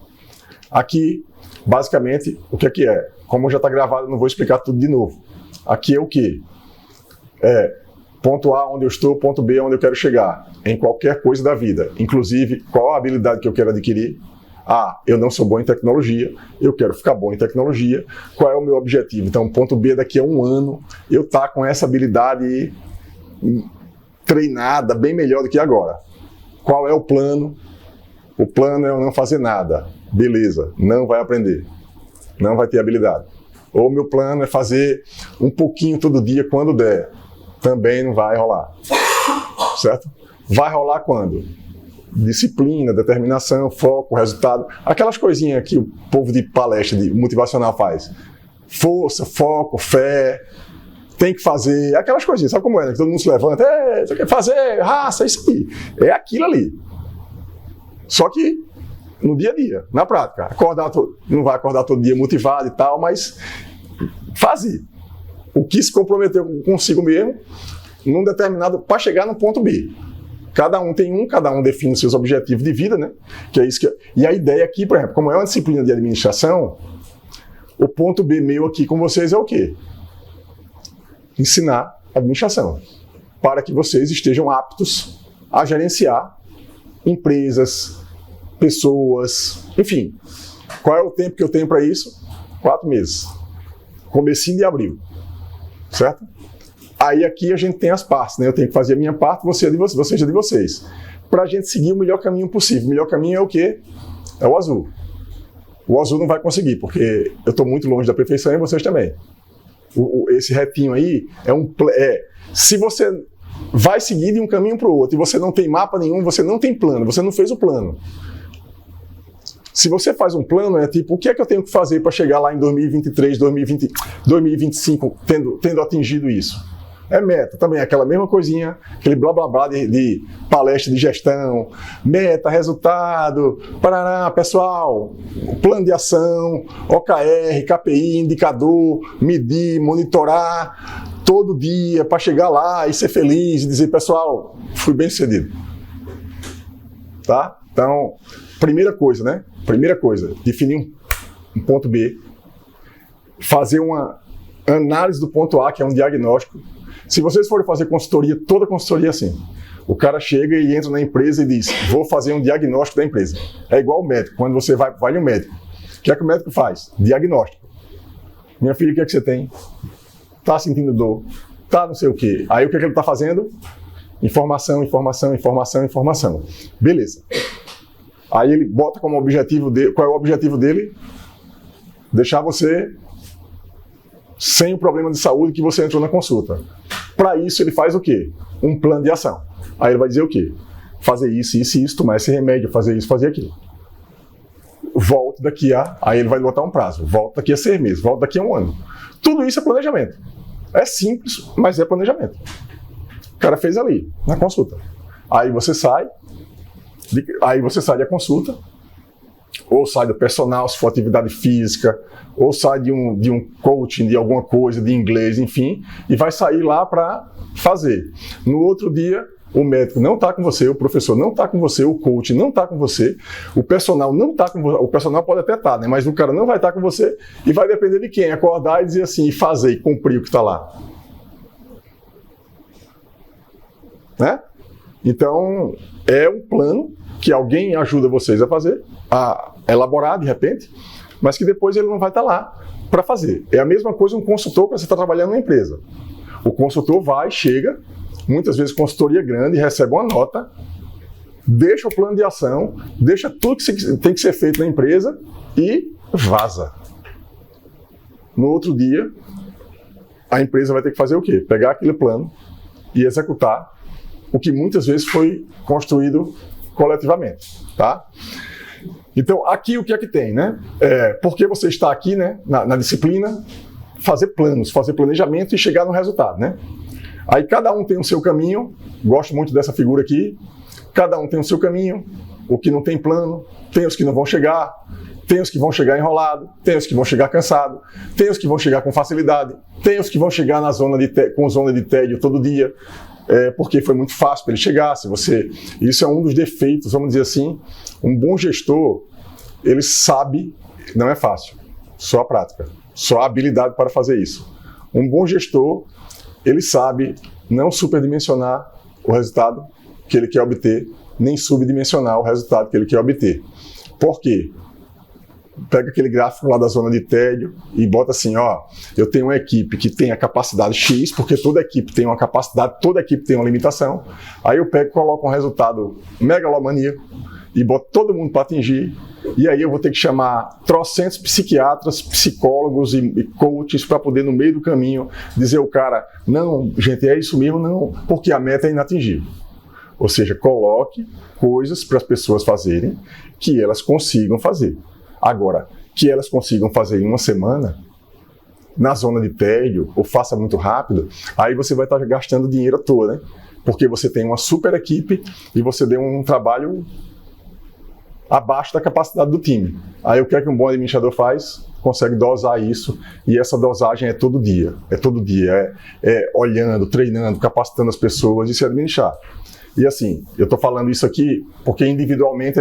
Aqui, basicamente, o que é? Como já está gravado, eu não vou explicar tudo de novo. Aqui é o quê? Ponto A, onde eu estou, ponto B, onde eu quero chegar, em qualquer coisa da vida. Inclusive, qual a habilidade que eu quero adquirir? Eu não sou bom em tecnologia, eu quero ficar bom em tecnologia. Qual é o meu objetivo? Então, ponto B, daqui a 1 ano, eu estar com essa habilidade treinada, bem melhor do que agora. Qual é o plano? O plano é eu não fazer nada. Beleza, não vai aprender. Não vai ter habilidade. Ou meu plano é fazer um pouquinho todo dia quando der. Também não vai rolar. Certo? Vai rolar quando? Disciplina, determinação, foco, resultado. Aquelas coisinhas que o povo de palestra de motivacional faz. Força, foco, fé. Tem que fazer. Aquelas coisinhas. Sabe como é, né? Que todo mundo se levanta. Você quer fazer? Raça, isso aí. É aquilo ali. Só que no dia a dia, na prática. Não vai acordar todo dia motivado e tal, mas fazer. O que se comprometeu consigo mesmo, num determinado, para chegar no ponto B. Cada um tem cada um define seus objetivos de vida, né? Que é isso que. E a ideia aqui, por exemplo, como é uma disciplina de administração, o ponto B meu aqui com vocês é o quê? Ensinar administração. Para que vocês estejam aptos a gerenciar empresas, pessoas, enfim. Qual é o tempo que eu tenho para isso? 4 meses. Comecinho de abril. Certo? Aí aqui a gente tem as partes, né? Eu tenho que fazer a minha parte, você a de vocês a de vocês. Para a gente seguir o melhor caminho possível. O melhor caminho é o quê? É o azul. O azul não vai conseguir, porque eu estou muito longe da perfeição e vocês também. Esse retinho aí se você vai seguir de um caminho para o outro e você não tem mapa nenhum, você não tem plano, você não fez o plano. Se você faz um plano, é tipo, o que é que eu tenho que fazer para chegar lá em 2023, 2025, tendo atingido isso? É meta também, aquela mesma coisinha, aquele blá blá blá de palestra de gestão, meta, resultado, parará, pessoal, plano de ação, OKR, KPI, indicador, medir, monitorar, todo dia para chegar lá e ser feliz e dizer, pessoal, fui bem sucedido. Tá? Então, primeira coisa, né? Primeira coisa, definir um ponto B, fazer uma análise do ponto A, que é um diagnóstico. Se vocês forem fazer consultoria, toda consultoria é assim. O cara chega e entra na empresa e diz, vou fazer um diagnóstico da empresa. É igual o médico, quando você vai no médico. O que é que o médico faz? Diagnóstico. Minha filha, o que é que você tem? Tá sentindo dor? Tá não sei o quê. Aí o que é que ele tá fazendo? Informação, informação, informação, informação. Beleza. Aí ele bota como objetivo dele, qual é o objetivo dele? Deixar você sem o problema de saúde que você entrou na consulta. Para isso ele faz o quê? Um plano de ação. Aí ele vai dizer o quê? Fazer isso, isso e isso, tomar esse remédio, fazer isso, fazer aquilo. Volta daqui a... Aí ele vai botar um prazo. Volta daqui a 6 meses, volta daqui a 1 ano. Tudo isso é planejamento. É simples, mas é planejamento. O cara fez ali, na consulta. Aí você sai da consulta, ou sai do personal, se for atividade física, ou sai de um coaching, de alguma coisa, de inglês, enfim, e vai sair lá para fazer. No outro dia, o médico não está com você, o professor não está com você, o coach não está com você, o personal não está com você, o personal pode até estar, né? Mas o cara não vai estar com você e vai depender de quem? Acordar e dizer assim, e fazer, e cumprir o que está lá. Né? Então, é um plano que alguém ajuda vocês a fazer, a elaborar de repente, mas que depois ele não vai estar lá para fazer. É a mesma coisa um consultor quando você está trabalhando numa empresa. O consultor vai, chega, muitas vezes consultoria grande, recebe uma nota, deixa o plano de ação, deixa tudo que tem que ser feito na empresa e vaza. No outro dia, a empresa vai ter que fazer o quê? Pegar aquele plano e executar o que muitas vezes foi construído coletivamente, tá? Então, aqui o que é que tem, né? Porque você está aqui, né, na disciplina, fazer planos, fazer planejamento e chegar no resultado, né? Aí cada um tem o seu caminho, gosto muito dessa figura aqui, cada um tem o seu caminho, o que não tem plano, tem os que não vão chegar, tem os que vão chegar enrolado, tem os que vão chegar cansado, tem os que vão chegar com facilidade, tem os que vão chegar com zona de tédio todo dia, porque foi muito fácil para ele chegar. Isso é um dos defeitos, vamos dizer assim. Um bom gestor, ele sabe, não é fácil, só a prática, só a habilidade para fazer isso. Um bom gestor, ele sabe não superdimensionar o resultado que ele quer obter, nem subdimensionar o resultado que ele quer obter. Por quê? Pega aquele gráfico lá da zona de tédio e bota assim, ó, eu tenho uma equipe que tem a capacidade X, porque toda equipe tem uma capacidade, toda equipe tem uma limitação. Aí eu pego e coloco um resultado megalomaníaco e boto todo mundo para atingir. E aí eu vou ter que chamar trocentos psiquiatras, psicólogos e coaches para poder, no meio do caminho, dizer ao cara, não, gente, é isso mesmo, não, porque a meta é inatingível. Ou seja, coloque coisas para as pessoas fazerem que elas consigam fazer. Agora, que elas consigam fazer em 1 semana, na zona de tédio, ou faça muito rápido, aí você vai estar gastando dinheiro à toa, né? Porque você tem uma super equipe e você deu um trabalho abaixo da capacidade do time. Aí o que é que um bom administrador faz? Consegue dosar isso, e essa dosagem é todo dia. É olhando, treinando, capacitando as pessoas e se administrar. E assim, eu estou falando isso aqui porque individualmente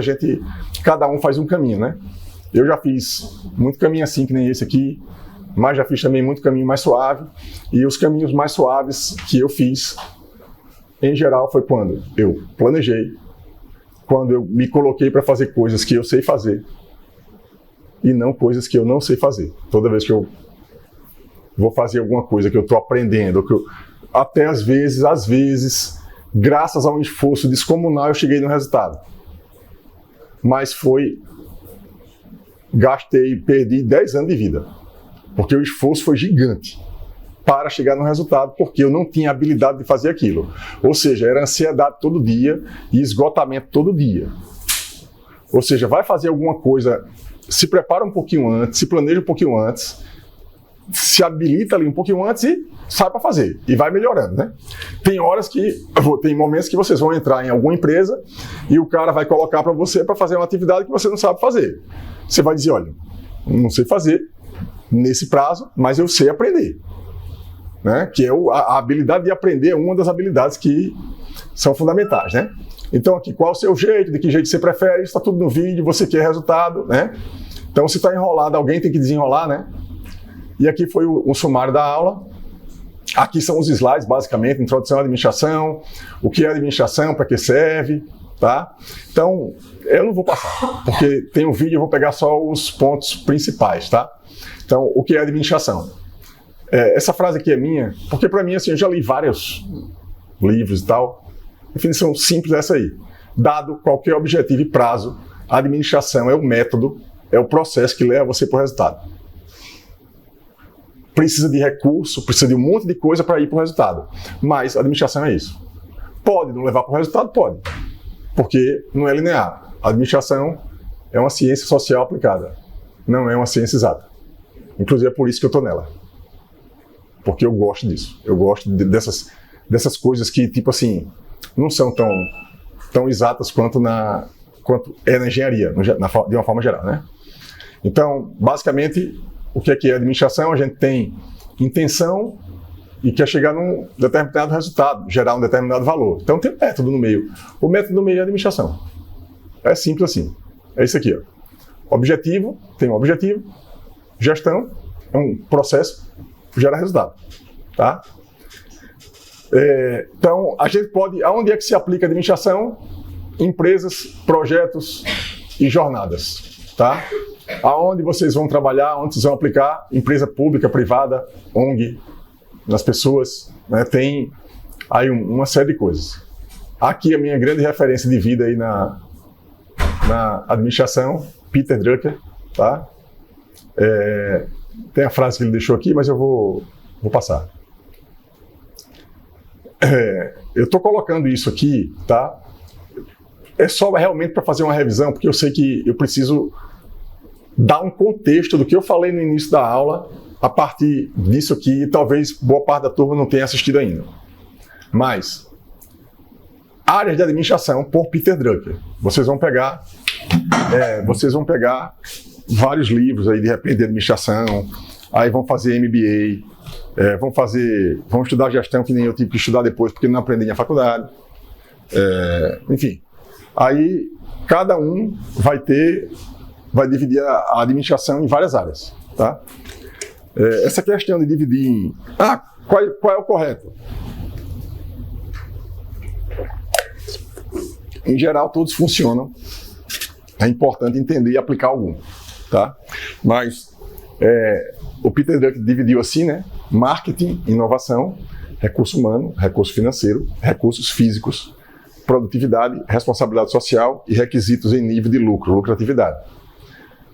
cada um faz um caminho, né? Eu já fiz muito caminho assim, que nem esse aqui, mas já fiz também muito caminho mais suave. E os caminhos mais suaves que eu fiz, em geral, foi quando eu planejei, quando eu me coloquei para fazer coisas que eu sei fazer e não coisas que eu não sei fazer. Toda vez que eu vou fazer alguma coisa que eu estou aprendendo, até às vezes, graças a um esforço descomunal, eu cheguei no resultado. Mas perdi 10 anos de vida, porque o esforço foi gigante para chegar no resultado, porque eu não tinha habilidade de fazer aquilo. Ou seja, era ansiedade todo dia e esgotamento todo dia. Ou seja, vai fazer alguma coisa, se prepara um pouquinho antes, se planeja um pouquinho antes, se habilita ali um pouquinho antes e sai para fazer. E vai melhorando, né? Tem momentos que vocês vão entrar em alguma empresa e o cara vai colocar para você para fazer uma atividade que você não sabe fazer. Você vai dizer, olha, não sei fazer nesse prazo, mas eu sei aprender. Né? Que é a habilidade de aprender é uma das habilidades que são fundamentais, né? Então aqui, qual é o seu jeito, de que jeito você prefere, isso está tudo no vídeo, você quer resultado, né? Então se está enrolado, alguém tem que desenrolar, né? E aqui foi o sumário da aula. Aqui são os slides, basicamente, introdução à administração, o que é administração, para que serve, tá? Então, eu não vou passar, porque tem um vídeo, eu vou pegar só os pontos principais, tá? Então, o que é administração? Essa frase aqui é minha, porque para mim, assim, eu já li vários livros e tal. Definição simples é essa aí. Dado qualquer objetivo e prazo, a administração é o método, é o processo que leva você para o resultado. Precisa de recurso, precisa de um monte de coisa para ir para o resultado. Mas a administração é isso. Pode não levar para o resultado? Pode. Porque não é linear. A administração é uma ciência social aplicada. Não é uma ciência exata. Inclusive é por isso que eu estou nela. Porque eu gosto disso. Eu gosto dessas coisas que, tipo assim, não são tão exatas quanto é na engenharia, de uma forma geral, né? Então, basicamente, o que é administração? A gente tem intenção e quer chegar num determinado resultado, gerar um determinado valor. Então, tem método no meio. O método no meio é a administração. É simples assim. É isso aqui, ó. Objetivo, tem um objetivo. Gestão, é um processo, gera resultado, tá? Então, a gente pode... Aonde é que se aplica a administração? Empresas, projetos e jornadas, tá? Aonde vocês vão trabalhar, onde vocês vão aplicar, empresa pública, privada, ONG, nas pessoas, né? Tem aí uma série de coisas. Aqui a minha grande referência de vida aí na administração, Peter Drucker, tá? Tem a frase que ele deixou aqui, mas eu vou passar. Eu estou colocando isso aqui, tá? É só realmente para fazer uma revisão, porque eu sei que eu preciso dar um contexto do que eu falei no início da aula, a partir disso aqui, e talvez boa parte da turma não tenha assistido ainda. Mas, áreas de administração por Peter Drucker. Vocês vão pegar vários livros aí de repente de administração, aí vão fazer MBA, vão estudar gestão que nem eu tive que estudar depois porque não aprendi na faculdade. Enfim, aí cada um vai dividir a administração em várias áreas, tá? Essa questão de dividir em... qual é o correto? Em geral, todos funcionam. É importante entender e aplicar algum, tá? Mas o Peter Drucker dividiu assim, né? Marketing, inovação, recurso humano, recurso financeiro, recursos físicos, produtividade, responsabilidade social e requisitos em nível de lucratividade.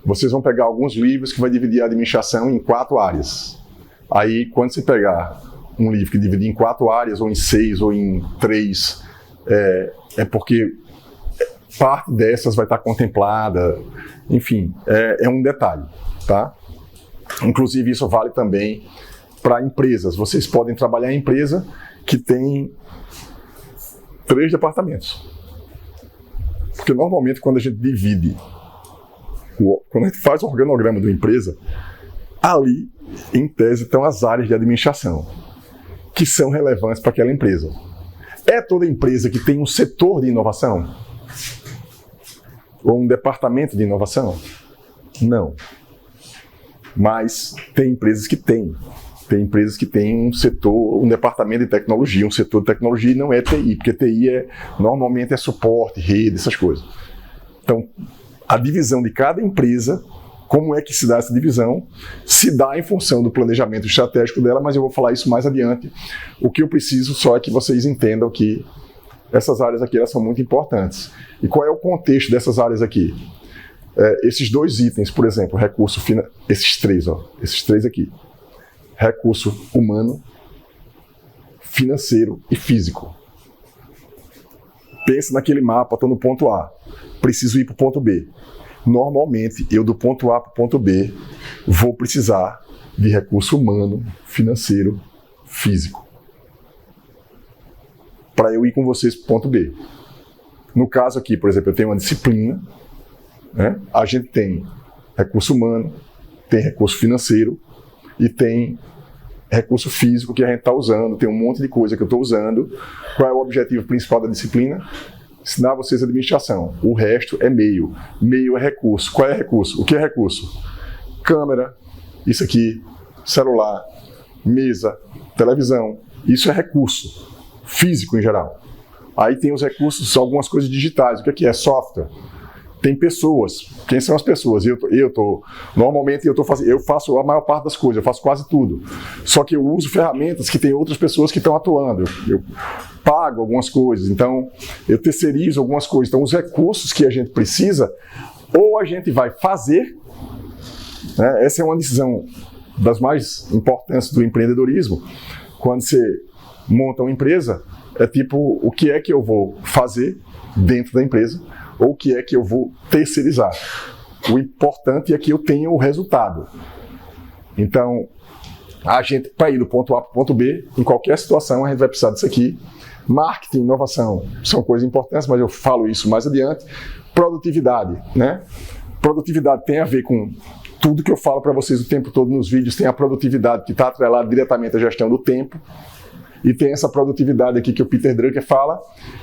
Vocês vão pegar alguns livros que vai dividir a administração em 4 áreas. Aí, quando você pegar um livro que dividir em 4 áreas, ou em 6, ou em 3, é porque parte dessas vai estar contemplada. Enfim, é um detalhe, tá? Inclusive, isso vale também para empresas. Vocês podem trabalhar em empresa que tem 3 departamentos. Porque, normalmente, quando a gente divide... Quando a gente faz o organograma de uma empresa, ali, em tese, estão as áreas de administração, que são relevantes para aquela empresa. É toda empresa que tem um setor de inovação? Ou um departamento de inovação? Não. Mas tem empresas que têm. Tem empresas que têm um setor, um departamento de tecnologia. Um setor de tecnologia não é TI, porque TI normalmente é suporte, rede, essas coisas. Então, a divisão de cada empresa, como é que se dá essa divisão, se dá em função do planejamento estratégico dela, mas eu vou falar isso mais adiante. O que eu preciso só é que vocês entendam que essas áreas aqui elas são muito importantes. E qual é o contexto dessas áreas aqui? Esses 2 itens, por exemplo, esses 3 aqui. Recurso humano, financeiro e físico. Pensa naquele mapa, estou no ponto A. Preciso ir para o ponto B. Normalmente, eu do ponto A para o ponto B vou precisar de recurso humano, financeiro, físico. Para eu ir com vocês para o ponto B. No caso aqui, por exemplo, eu tenho uma disciplina, né? A gente tem recurso humano, tem recurso financeiro e tem recurso físico que a gente está usando, tem um monte de coisa que eu estou usando. Qual é o objetivo principal da disciplina? Ensinar vocês a administração. O resto é meio. Meio é recurso. Qual é recurso? O que é recurso? Câmera, isso aqui, celular, mesa, televisão. Isso é recurso físico em geral. Aí tem os recursos, algumas coisas digitais. O que é software? Tem pessoas. Quem são as pessoas? Normalmente eu faço a maior parte das coisas, eu faço quase tudo. Só que eu uso ferramentas que tem outras pessoas que estão atuando. Eu pago algumas coisas, então eu terceirizo algumas coisas. Então os recursos que a gente precisa, ou a gente vai fazer, né? Essa é uma decisão das mais importantes do empreendedorismo. Quando você monta uma empresa, é tipo, o que é que eu vou fazer dentro da empresa? Ou o que é que eu vou terceirizar. O importante é que eu tenha o resultado. Então, a gente, para ir do ponto A para o ponto B, em qualquer situação, a gente vai precisar disso aqui. Marketing, inovação, são coisas importantes, mas eu falo isso mais adiante. Produtividade, né? Produtividade tem a ver com tudo que eu falo para vocês o tempo todo nos vídeos. Tem a produtividade que está atrelada diretamente à gestão do tempo. E tem essa produtividade aqui que o Peter Drucker fala,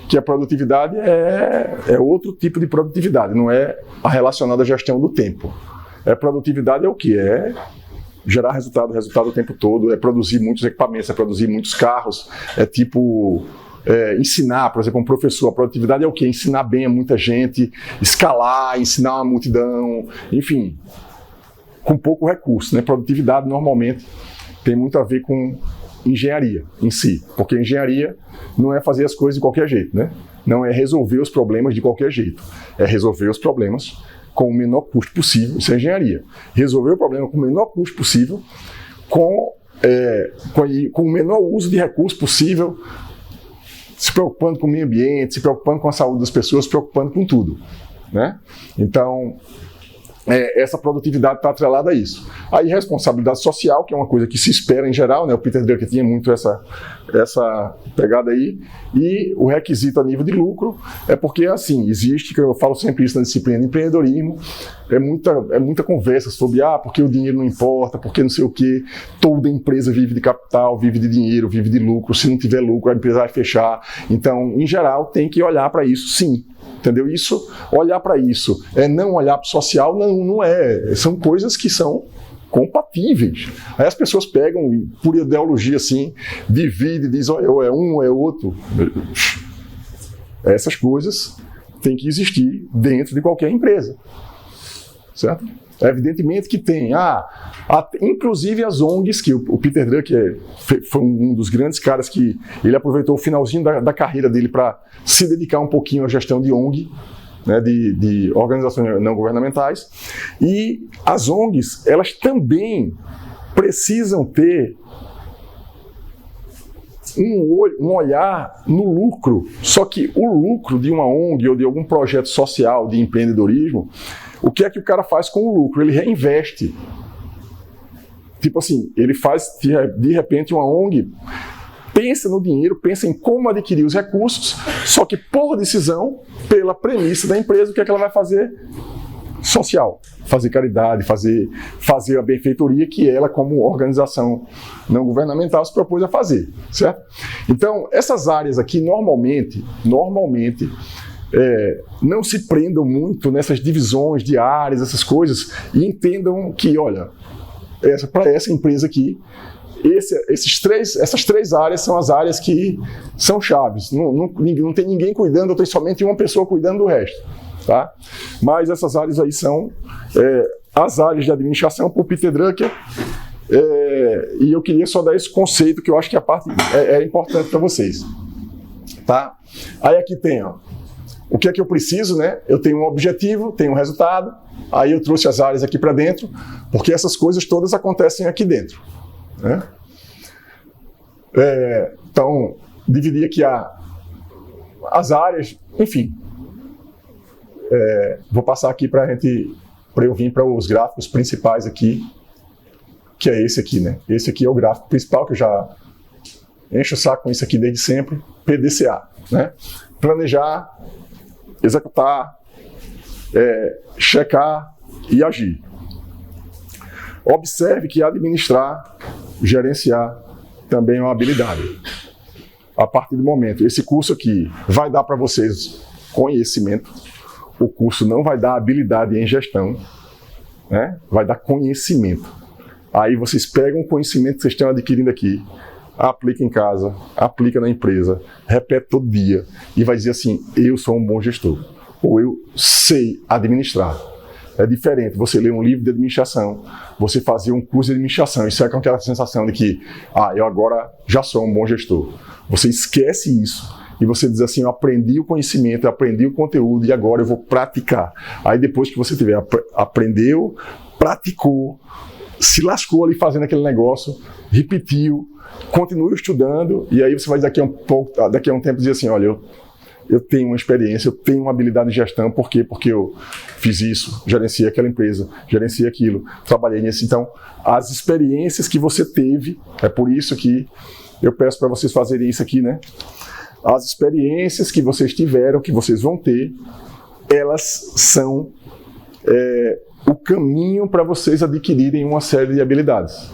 que a produtividade é outro tipo de produtividade, não é a relacionada à gestão do tempo. Produtividade é o quê? É gerar resultado o tempo todo, é produzir muitos equipamentos, é produzir muitos carros, ensinar, por exemplo, um professor. A produtividade é o quê? Ensinar bem a muita gente, escalar, ensinar uma multidão, enfim, com pouco recurso, né? Produtividade normalmente tem muito a ver com engenharia em si, porque engenharia não é fazer as coisas de qualquer jeito, né? Não é resolver os problemas de qualquer jeito, é resolver os problemas com o menor custo possível. Isso é engenharia. Resolver o problema com o menor custo possível, com o menor uso de recursos possível, se preocupando com o meio ambiente, se preocupando com a saúde das pessoas, se preocupando com tudo, né? Então, essa produtividade está atrelada a isso. Aí, responsabilidade social, que é uma coisa que se espera em geral, né? O Peter Drucker tinha muito essa pegada aí. E o requisito a nível de lucro é porque, assim, existe, que eu falo sempre isso na disciplina de empreendedorismo, é muita conversa sobre, porque o dinheiro não importa, porque não sei o quê. Toda empresa vive de capital, vive de dinheiro, vive de lucro. Se não tiver lucro, a empresa vai fechar. Então, em geral, tem que olhar para isso, sim. Entendeu? Olhar para isso é não olhar para o social, não é. São coisas que são compatíveis. Aí as pessoas pegam, por ideologia assim, divide, diz, ou é um ou é outro. Essas coisas têm que existir dentro de qualquer empresa. Certo? Evidentemente que tem, inclusive as ONGs, que o Peter Drucker foi um dos grandes caras que ele aproveitou o finalzinho da carreira dele para se dedicar um pouquinho à gestão de ONG, né, de organizações não governamentais, e as ONGs, elas também precisam ter um olhar no lucro, só que o lucro de uma ONG ou de algum projeto social de empreendedorismo, o que é que o cara faz com o lucro? Ele reinveste. Tipo assim, ele faz, de repente, uma ONG, pensa no dinheiro, pensa em como adquirir os recursos, só que por decisão, pela premissa da empresa, o que é que ela vai fazer? Social. Fazer caridade, fazer a benfeitoria que ela, como organização não governamental, se propôs a fazer, certo? Então, essas áreas aqui, normalmente, não se prendam muito nessas divisões de áreas, essas coisas, e entendam que, olha, para essa empresa aqui, essas três áreas são as áreas que são chaves. Não tem ninguém cuidando, tem somente uma pessoa cuidando do resto. Tá? Mas essas áreas aí são as áreas de administração por Peter Drucker. E eu queria só dar esse conceito que eu acho que a parte é importante para vocês. Tá? Aí aqui tem, o que é que eu preciso, né? Eu tenho um objetivo, tenho um resultado, aí eu trouxe as áreas aqui para dentro, porque essas coisas todas acontecem aqui dentro. Né? Então, dividi aqui as áreas, enfim. Vou passar aqui para eu vir para os gráficos principais aqui. que é esse aqui, né? Esse aqui é o gráfico principal, que eu já encho o saco com isso aqui desde sempre, PDCA, né? Planejar, executar, checar e agir. Observe que administrar, gerenciar também é uma habilidade. A partir do momento, esse curso aqui vai dar para vocês conhecimento, o curso não vai dar habilidade em gestão, né? Vai dar conhecimento. Aí vocês pegam o conhecimento que vocês estão adquirindo aqui, aplica em casa, aplica na empresa, repete todo dia e vai dizer assim, eu sou um bom gestor, ou eu sei administrar. É diferente você ler um livro de administração, você fazer um curso de administração e sai com aquela sensação de que, eu agora já sou um bom gestor. Você esquece isso e você diz assim, eu aprendi o conhecimento, eu aprendi o conteúdo e agora eu vou praticar. Aí depois que você aprendeu, praticou, se lascou ali fazendo aquele negócio, repetiu, continue estudando e aí você vai daqui a um tempo dizer assim, olha, eu tenho uma experiência, eu tenho uma habilidade de gestão, por quê? Porque eu fiz isso, gerenciei aquela empresa, gerenciei aquilo, trabalhei nisso. Então, as experiências que você teve, é por isso que eu peço para vocês fazerem isso aqui, né? As experiências que vocês tiveram, que vocês vão ter, elas são o caminho para vocês adquirirem uma série de habilidades.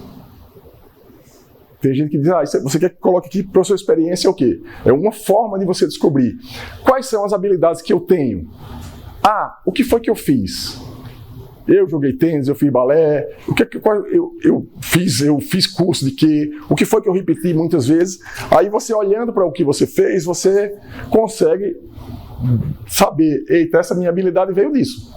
Tem gente que diz, você quer que coloque aqui para a sua experiência é o quê? É uma forma de você descobrir quais são as habilidades que eu tenho. O que foi que eu fiz? Eu joguei tênis, eu fiz balé, eu fiz curso de quê? O que foi que eu repeti muitas vezes? Aí você olhando para o que você fez, você consegue saber, eita, essa minha habilidade veio disso.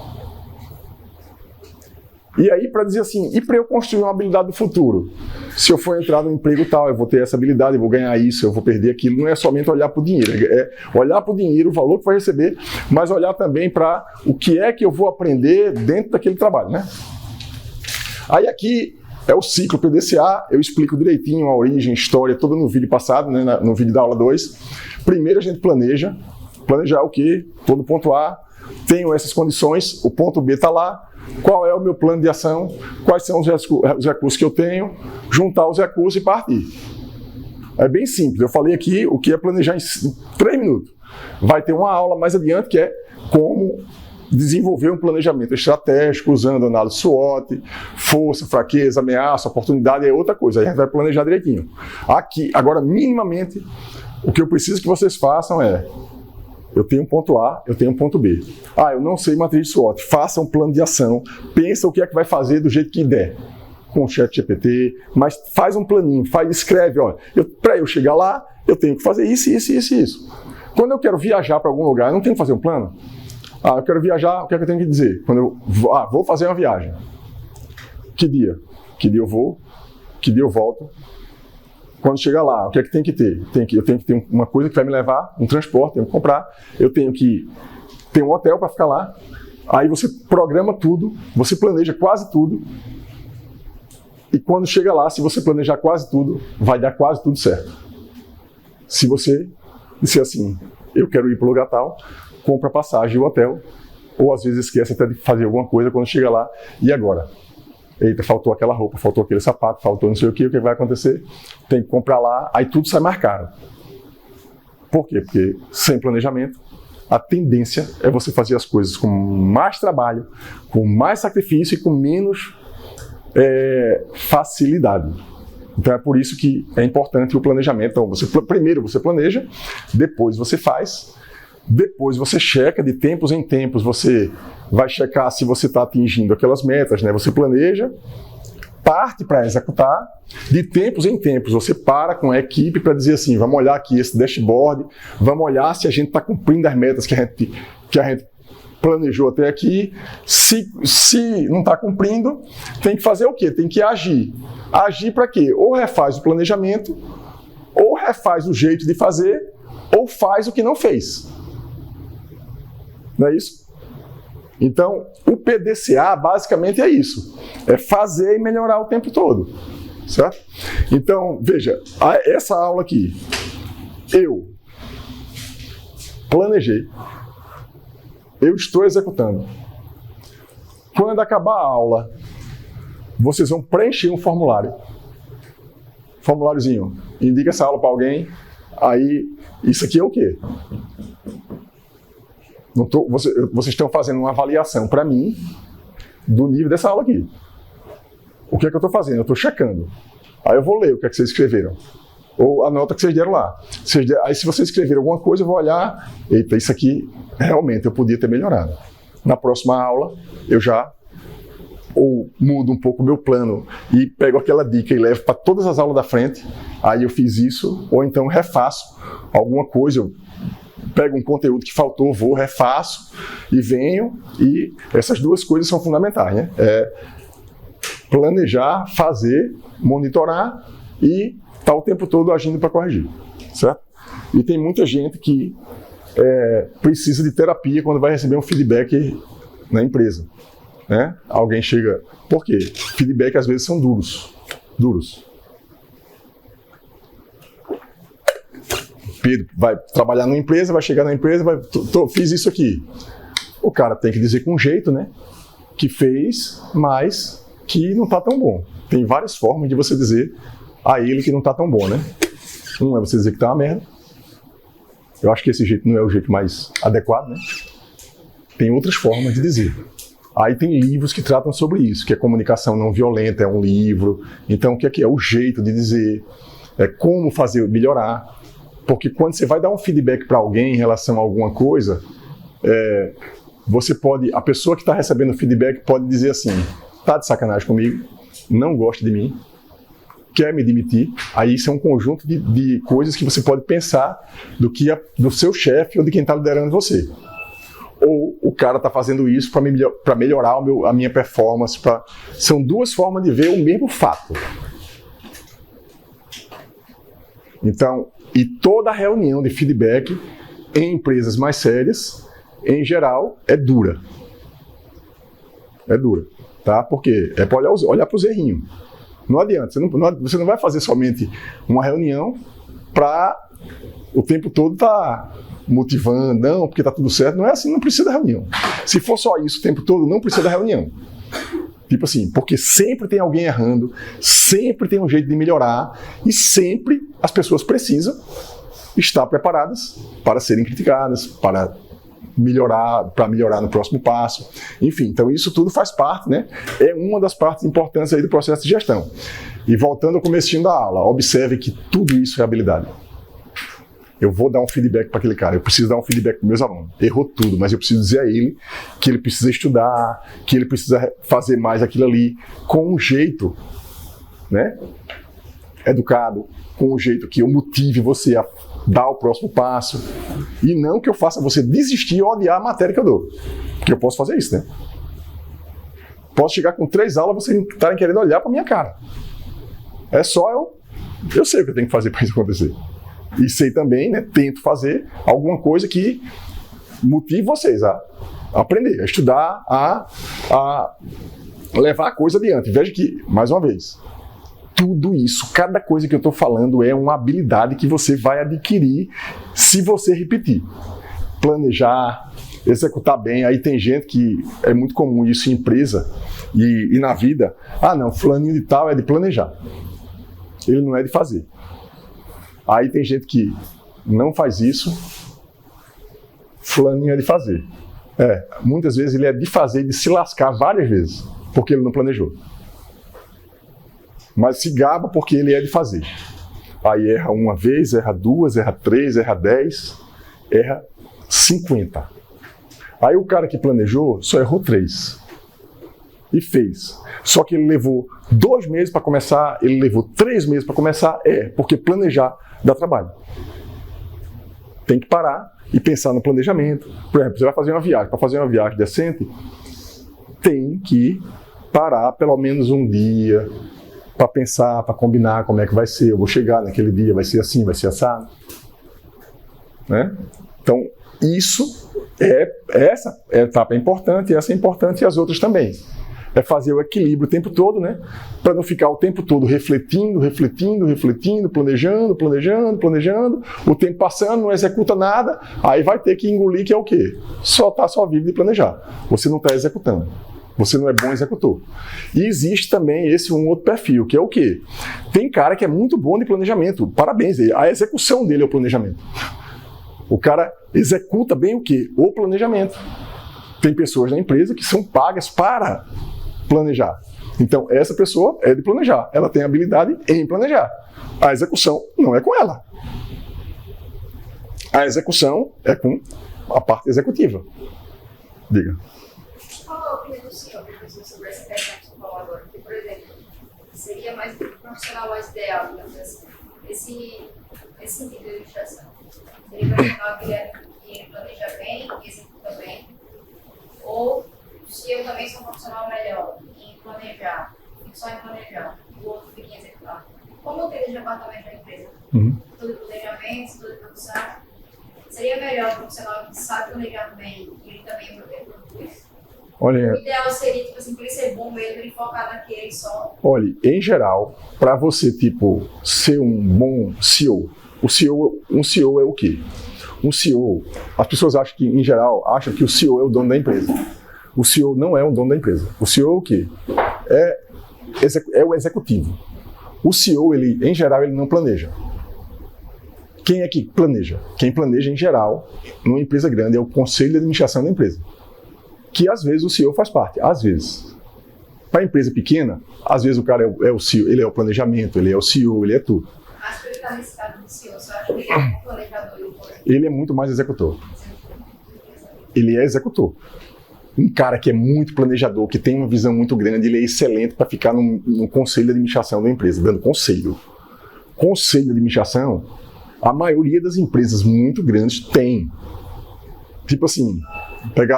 E aí, para dizer assim, e para eu construir uma habilidade do futuro? Se eu for entrar no emprego tal, eu vou ter essa habilidade, eu vou ganhar isso, eu vou perder aquilo. Não é somente olhar para o dinheiro, é olhar para o dinheiro, o valor que vai receber, mas olhar também para o que é que eu vou aprender dentro daquele trabalho, né? Aí aqui é o ciclo PDCA, eu explico direitinho a origem, história, toda no vídeo passado, né, no vídeo da aula 2. Primeiro a gente planejar o quê? Todo ponto A, tenho essas condições, o ponto B está lá, qual é o meu plano de ação, quais são os recursos que eu tenho, juntar os recursos e partir. É bem simples, eu falei aqui o que é planejar em 3 minutos. Vai ter uma aula mais adiante que é como desenvolver um planejamento estratégico usando análise SWOT, força, fraqueza, ameaça, oportunidade é outra coisa, aí a gente vai planejar direitinho. Aqui, agora minimamente, o que eu preciso que vocês façam é eu tenho um ponto A, eu tenho um ponto B. Eu não sei matriz de SWOT. Faça um plano de ação. Pensa o que é que vai fazer do jeito que der. Com o ChatGPT, mas faz um planinho, escreve, para eu chegar lá, eu tenho que fazer isso, isso, isso, isso. Quando eu quero viajar para algum lugar, eu não tenho que fazer um plano? Eu quero viajar, o que é que eu tenho que dizer? Quando eu vou fazer uma viagem. Que dia? Que dia eu vou? Que dia eu volto? Quando chegar lá, o que é que tem que ter? Eu tenho que ter uma coisa que vai me levar, um transporte, tenho que comprar, eu tenho que ter um hotel para ficar lá. Aí você programa tudo, você planeja quase tudo. E quando chega lá, se você planejar quase tudo, vai dar quase tudo certo. Se você disser assim, eu quero ir para o lugar tal, compra a passagem e o hotel, ou às vezes esquece até de fazer alguma coisa quando chega lá, e agora? Eita, faltou aquela roupa, faltou aquele sapato, faltou não sei o que vai acontecer? Tem que comprar lá, aí tudo sai mais caro. Por quê? Porque sem planejamento, a tendência é você fazer as coisas com mais trabalho, com mais sacrifício e com menos facilidade. Então é por isso que é importante o planejamento. Então, primeiro você planeja, depois você faz, depois você checa, de tempos em tempos você vai checar se você está atingindo aquelas metas, né? Você planeja, parte para executar, de tempos em tempos você para com a equipe para dizer assim, vamos olhar aqui esse dashboard, vamos olhar se a gente está cumprindo as metas que a gente planejou até aqui. Se não está cumprindo, tem que fazer o quê? Tem que agir. Agir para quê? Ou refaz o planejamento, ou refaz o jeito de fazer, ou faz o que não fez. Não é isso? Então, o PDCA basicamente é isso. É fazer e melhorar o tempo todo. Certo? Então, veja, essa aula aqui, eu planejei, eu estou executando. Quando acabar a aula, vocês vão preencher um formulário. Formuláriozinho. Indica essa aula para alguém. Aí, isso aqui é o quê? Vocês estão fazendo uma avaliação para mim do nível dessa aula aqui. O que é que eu estou fazendo? Eu estou checando. Aí eu vou ler o que é que vocês escreveram. Ou a nota que vocês deram lá. Aí se vocês escreveram alguma coisa, eu vou olhar. Eita, isso aqui realmente eu podia ter melhorado. Na próxima aula, eu já ou mudo um pouco o meu plano e pego aquela dica e levo para todas as aulas da frente. Aí eu fiz isso. Ou então refaço alguma coisa. Eu pego um conteúdo que faltou, vou, refaço e venho. E essas duas coisas são fundamentais, né? Planejar, fazer, monitorar e estar o tempo todo agindo para corrigir, certo? E tem muita gente que precisa de terapia quando vai receber um feedback na empresa, né? Alguém chega... Por quê? Feedback às vezes são duros. Pedro vai trabalhar numa empresa, vai chegar na empresa, fiz isso aqui. O cara tem que dizer com jeito, né? Que fez, mas que não está tão bom. Tem várias formas de você dizer a ele que não está tão bom, né? Um é você dizer que está uma merda. Eu acho que esse jeito não é o jeito mais adequado, né? Tem outras formas de dizer. Aí tem livros que tratam sobre isso, que é comunicação não violenta, é um livro. Então, o que é que é? O jeito de dizer, como fazer melhorar. Porque quando você vai dar um feedback para alguém em relação a alguma coisa, a pessoa que está recebendo o feedback pode dizer assim: tá de sacanagem comigo, não gosta de mim, quer me demitir. Aí isso é um conjunto de coisas que você pode pensar do seu chefe ou de quem está liderando você. Ou o cara está fazendo isso para melhorar a minha performance. São duas formas de ver o mesmo fato. Então, e toda reunião de feedback em empresas mais sérias, em geral, é dura. É dura. Tá? Porque é para olhar para os errinhos. Não adianta. Você não vai fazer somente uma reunião para o tempo todo estar motivando, não, porque está tudo certo. Não é assim, não precisa da reunião. Se for só isso o tempo todo, não precisa da reunião. Tipo assim, porque sempre tem alguém errando, sempre tem um jeito de melhorar e sempre as pessoas precisam estar preparadas para serem criticadas, para melhorar no próximo passo. Enfim, então isso tudo faz parte, né? É uma das partes importantes aí do processo de gestão. E voltando ao comecinho da aula, observe que tudo isso é habilidade. Eu vou dar um feedback para aquele cara, eu preciso dar um feedback para meus alunos. Errou tudo, mas eu preciso dizer a ele que ele precisa estudar, que ele precisa fazer mais aquilo ali, com um jeito, né, educado, com um jeito que eu motive você a dar o próximo passo, e não que eu faça você desistir ou odiar a matéria que eu dou. Porque eu posso fazer isso, né? Posso chegar com 3 aulas e vocês estarem querendo olhar para minha cara. É só eu sei o que eu tenho que fazer para isso acontecer. E sei também, né, tento fazer alguma coisa que motive vocês a aprender, a estudar, a levar a coisa adiante. Veja que, mais uma vez, tudo isso, cada coisa que eu estou falando é uma habilidade que você vai adquirir se você repetir. Planejar, executar bem. Aí tem gente que é muito comum isso em empresa e na vida. Ah, não, fulaninho de tal é de planejar. Ele não é de fazer. Aí tem gente que não faz isso, fulaninho é de fazer. Muitas vezes ele é de fazer, de se lascar várias vezes, porque ele não planejou. Mas se gaba porque ele é de fazer. Aí erra uma vez, erra 2, erra 3, erra 10, erra 50. Aí o cara que planejou só errou 3. E fez. Só que ele levou 2 meses para começar, ele levou 3 meses para começar, porque planejar dá trabalho. Tem que parar e pensar no planejamento. Por exemplo, você vai fazer uma viagem. Para fazer uma viagem decente, tem que parar pelo menos um dia para pensar, para combinar como é que vai ser. Eu vou chegar naquele dia, vai ser assim, vai ser assado. Né? Então, essa etapa é importante, essa é importante e as outras também. É fazer o equilíbrio o tempo todo, né? Para não ficar o tempo todo refletindo, planejando, o tempo passando, não executa nada, aí vai ter que engolir, que é o quê? Só vive de planejar. Você não está executando. Você não é bom executor. E existe também esse um outro perfil, que é o quê? Tem cara que é muito bom de planejamento. Parabéns, a execução dele é o planejamento. O cara executa bem o quê? O planejamento. Tem pessoas na empresa que são pagas para planejar. Então, essa pessoa é de planejar. Ela tem habilidade em planejar. A execução não é com ela. A execução é com a parte executiva. Diga. Qual a opinião do senhor, professor, sobre essa questão que você falou agora? Porque, por exemplo, seria mais profissional mais ideal, digamos assim, esse sentido de administração. Seria profissional que planeja bem, que executa bem, ou se eu também sou um profissional melhor em planejar, fico só em planejar, e o outro fica em executar. Como tem o departamento da empresa? Todo planejamento, toda produção. Seria melhor o profissional que sabe planejar bem e ele também produz? Olha, o ideal seria, tipo assim, para ele ser bom mesmo, ele focar naquele só. Olha, em geral, para você, tipo, ser um bom CEO, um CEO é o quê? Um CEO, as pessoas acham que, em geral, acham que o CEO é o dono da empresa. O CEO não é o dono da empresa. O CEO é o quê? É o executivo. O CEO, em geral, ele não planeja. Quem é que planeja? Quem planeja, em geral, numa empresa grande, é o conselho de administração da empresa. Que, às vezes, o CEO faz parte. Às vezes. Para a empresa pequena, às vezes o cara é o CEO, ele é o planejamento, ele é o CEO, ele é tudo. Acho que ele está nesse caso do CEO, só acho que ele é um planejador. Ele é muito mais executor. Ele é executor. Um cara que é muito planejador, que tem uma visão muito grande, ele é excelente para ficar no conselho de administração da empresa, dando conselho. Conselho de administração, a maioria das empresas muito grandes tem. Tipo assim,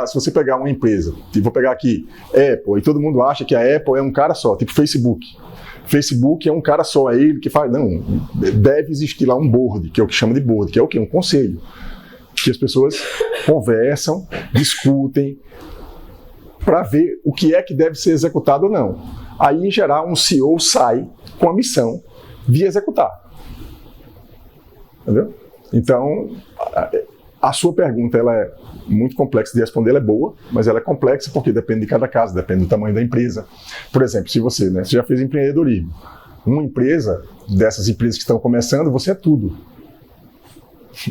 se você pegar uma empresa, vou pegar aqui Apple, e todo mundo acha que a Apple é um cara só, tipo Facebook. Facebook é um cara só, é ele que faz. Não, deve existir lá um board, que é o que chama de board, que é o quê? Um conselho. Que as pessoas conversam, discutem, para ver o que é que deve ser executado ou não. Aí, em geral, um CEO sai com a missão de executar. Entendeu? Então, a sua pergunta ela é muito complexa de responder, ela é boa, mas ela é complexa porque depende de cada caso, depende do tamanho da empresa. Por exemplo, se você já fez empreendedorismo, uma empresa, dessas empresas que estão começando, você é tudo.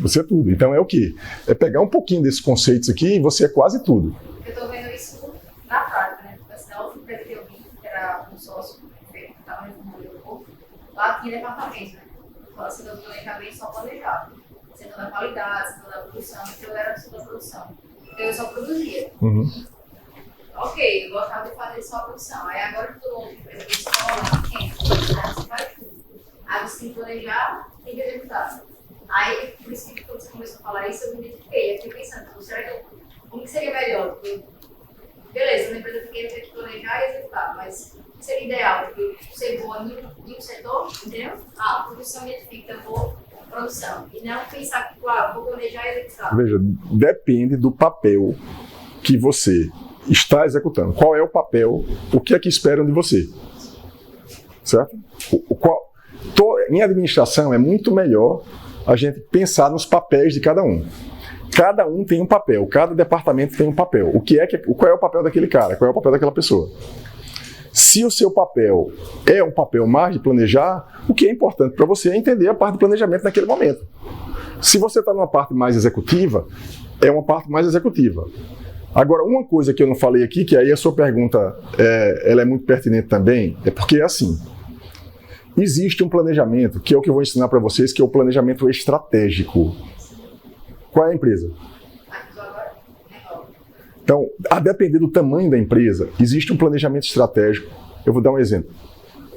Você é tudo. Então é o quê? É pegar um pouquinho desses conceitos aqui e você é quase tudo. Eu estou vendo isso na prática, né? Porque assim, a outra empresa que eu vi, que era um sócio que estava reformando um pouco, lá tinha departamento, né? Então, assim, do planejamento só planejava. Setor da qualidade, setor da produção, então eu era do setor da produção. Então eu só produzia. Ok, eu gostava de fazer só a produção. Aí agora que todo mundo empresa de escola, aí você faz tudo. Aí você tem que planejar, tem que executar. Aí, por isso que quando você começou a falar isso, eu me identifiquei. Eu fiquei pensando, como que seria melhor? Porque, beleza, uma empresa pequena tem que planejar e executar, mas o que seria ideal? Porque ser boa em um setor, entendeu? A produção me identifica, eu vou produção. E não pensar que, vou planejar e executar. Veja, depende do papel que você está executando. Qual é o papel? O que é que esperam de você? Certo? Em administração é muito melhor a gente pensar nos papéis de cada um. Cada um tem um papel, cada departamento tem um papel. Qual é o papel daquele cara? Qual é o papel daquela pessoa? Se o seu papel é um papel mais de planejar, o que é importante para você é entender a parte de planejamento naquele momento. Se você está numa parte mais executiva, é uma parte mais executiva. Agora, uma coisa que eu não falei aqui, que aí a sua pergunta ela é muito pertinente também, é porque é assim. Existe um planejamento, que é o que eu vou ensinar para vocês, que é o planejamento estratégico. Qual é a empresa? Então, a depender do tamanho da empresa, existe um planejamento estratégico. Eu vou dar um exemplo.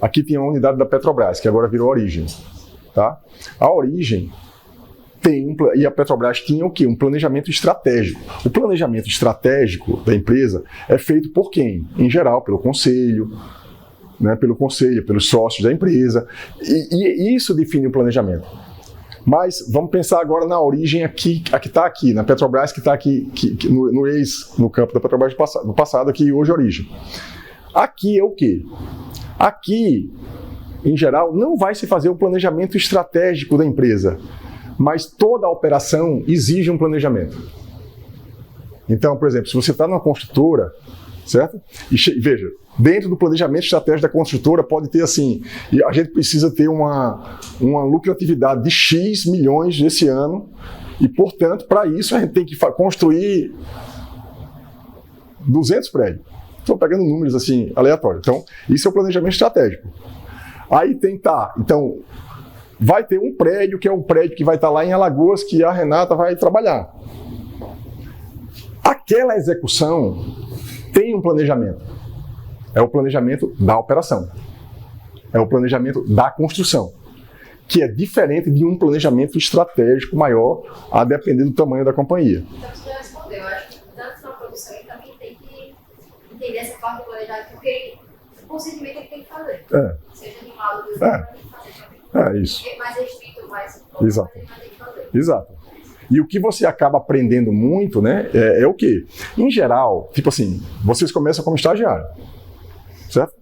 Aqui tinha uma unidade da Petrobras, que agora virou Origem. Tá? A Origem e a Petrobras tinha o quê? Um planejamento estratégico. O planejamento estratégico da empresa é feito por quem? Em geral, pelo conselho, né? Pelo conselho, pelos sócios da empresa. E isso define o planejamento. Mas vamos pensar agora na Origem aqui, a que está aqui, na Petrobras que está aqui, no campo da Petrobras do passado, aqui hoje Origem. Aqui é o quê? Aqui, em geral, não vai se fazer o planejamento estratégico da empresa, mas toda a operação exige um planejamento. Então, por exemplo, se você está numa construtora, certo? E veja, dentro do planejamento estratégico da construtora pode ter assim, e a gente precisa ter uma lucratividade de X milhões esse ano e, portanto, para isso a gente tem que construir 200 prédios. Estou pegando números assim aleatórios. Então, isso é o planejamento estratégico. Aí então, vai ter um prédio que é um prédio que vai estar lá em Alagoas, que a Renata vai trabalhar. Aquela execução tem um planejamento. É o planejamento da operação. É o planejamento da construção, que é diferente de um planejamento estratégico maior, a depender do tamanho da companhia. Então, você já respondeu. Eu acho que tanto na produção ele também tem que entender essa parte do planejamento, porque possivelmente ele tem que fazer. Seja animado, ele tem que fazer também. Isso. É mais restrito, mais... Exato. Ele vai ter que fazer. Exato. E o que você acaba aprendendo muito, né, é o quê? Em geral, tipo assim, vocês começam como estagiário, certo?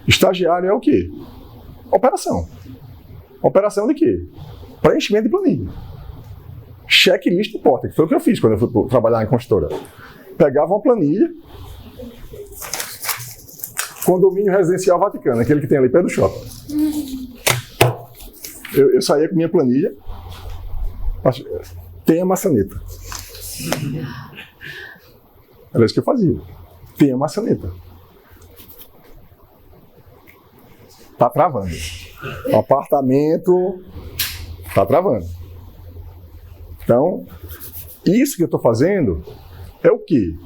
Estagiário é o quê? Operação. Operação de quê? Preenchimento de planilha. Checklist de porta, que foi o que eu fiz quando eu fui trabalhar em construtora. Pegava uma planilha, Condomínio Residencial Vaticano, aquele que tem ali perto do shopping. Eu saía com minha planilha, tem a maçaneta. Era isso que eu fazia. Tem a maçaneta. Tá travando. O apartamento tá travando. Então, isso que eu estou fazendo é o quê?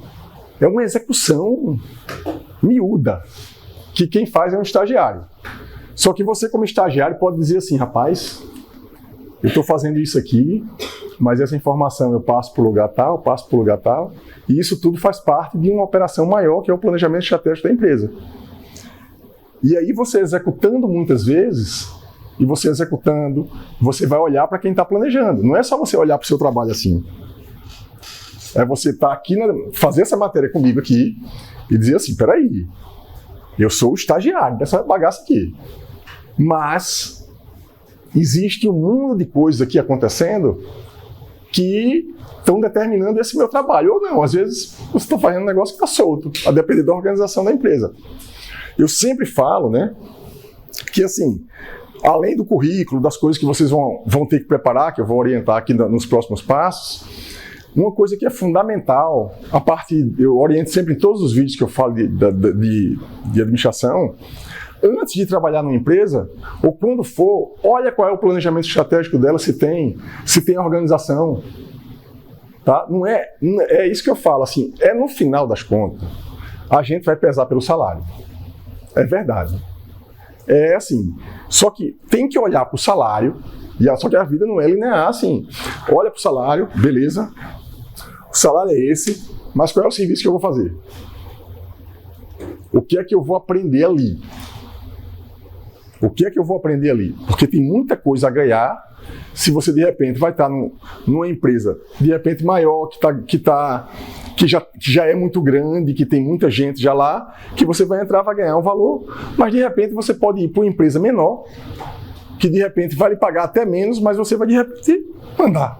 É uma execução miúda, que quem faz é um estagiário. Só que você, como estagiário, pode dizer assim, rapaz, eu estou fazendo isso aqui, mas essa informação eu passo para o lugar tal, passo para o lugar tal, e isso tudo faz parte de uma operação maior, que é o planejamento estratégico da empresa. E aí você executando muitas vezes, e você executando, você vai olhar para quem está planejando. Não é só você olhar para o seu trabalho assim. É você estar aqui, fazer essa matéria comigo aqui, e dizer assim, peraí, eu sou o estagiário dessa bagaça aqui. Mas existe um mundo de coisas aqui acontecendo que estão determinando esse meu trabalho. Ou não, às vezes você está fazendo um negócio que está solto, a depender da organização da empresa. Eu sempre falo, né, que assim, além do currículo, das coisas que vocês vão ter que preparar, que eu vou orientar aqui nos próximos passos, uma coisa que é fundamental, eu oriento sempre em todos os vídeos que eu falo de administração, antes de trabalhar numa empresa, ou quando for, olha qual é o planejamento estratégico dela, se tem organização. Tá? Não é isso que eu falo, assim, é no final das contas, a gente vai pesar pelo salário. É verdade. É assim, só que tem que olhar para o salário, só que a vida não é linear, assim, olha para o salário, beleza, o salário é esse, mas qual é o serviço que eu vou fazer? O que é que eu vou aprender ali? O que é que eu vou aprender ali? Porque tem muita coisa a ganhar se você, de repente, vai estar numa empresa, de repente, maior, que já é muito grande, que tem muita gente já lá, que você vai entrar, vai ganhar um valor, mas, de repente, você pode ir para uma empresa menor, que, de repente, vai lhe pagar até menos, mas você vai, de repente, mandar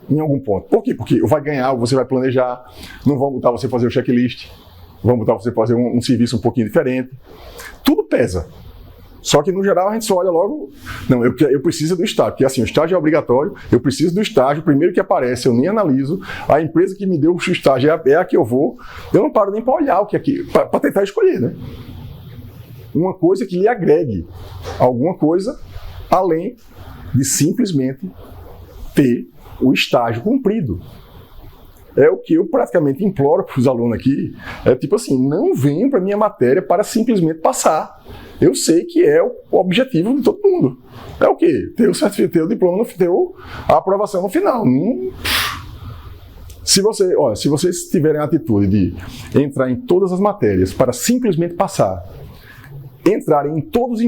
em algum ponto. Por quê? Porque vai ganhar, você vai planejar, não vão botar você fazer o checklist, vão botar você fazer um serviço um pouquinho diferente. Tudo pesa. Só que, no geral, a gente só olha logo... Não, eu preciso do estágio, porque assim, o estágio é obrigatório, eu preciso do estágio, o primeiro que aparece eu nem analiso, a empresa que me deu o estágio é a que eu vou, eu não paro nem para olhar o que é aqui, para tentar escolher, né? Uma coisa que lhe agregue alguma coisa, além de simplesmente ter o estágio cumprido. É o que eu praticamente imploro para os alunos aqui, é tipo assim, não venham para a minha matéria para simplesmente passar. Eu sei que é o objetivo de todo mundo. É o quê? Ter o certificado, ter o diploma, ter a aprovação no final. Se vocês tiverem a atitude de entrar em todas as matérias para simplesmente passar, entrarem em todos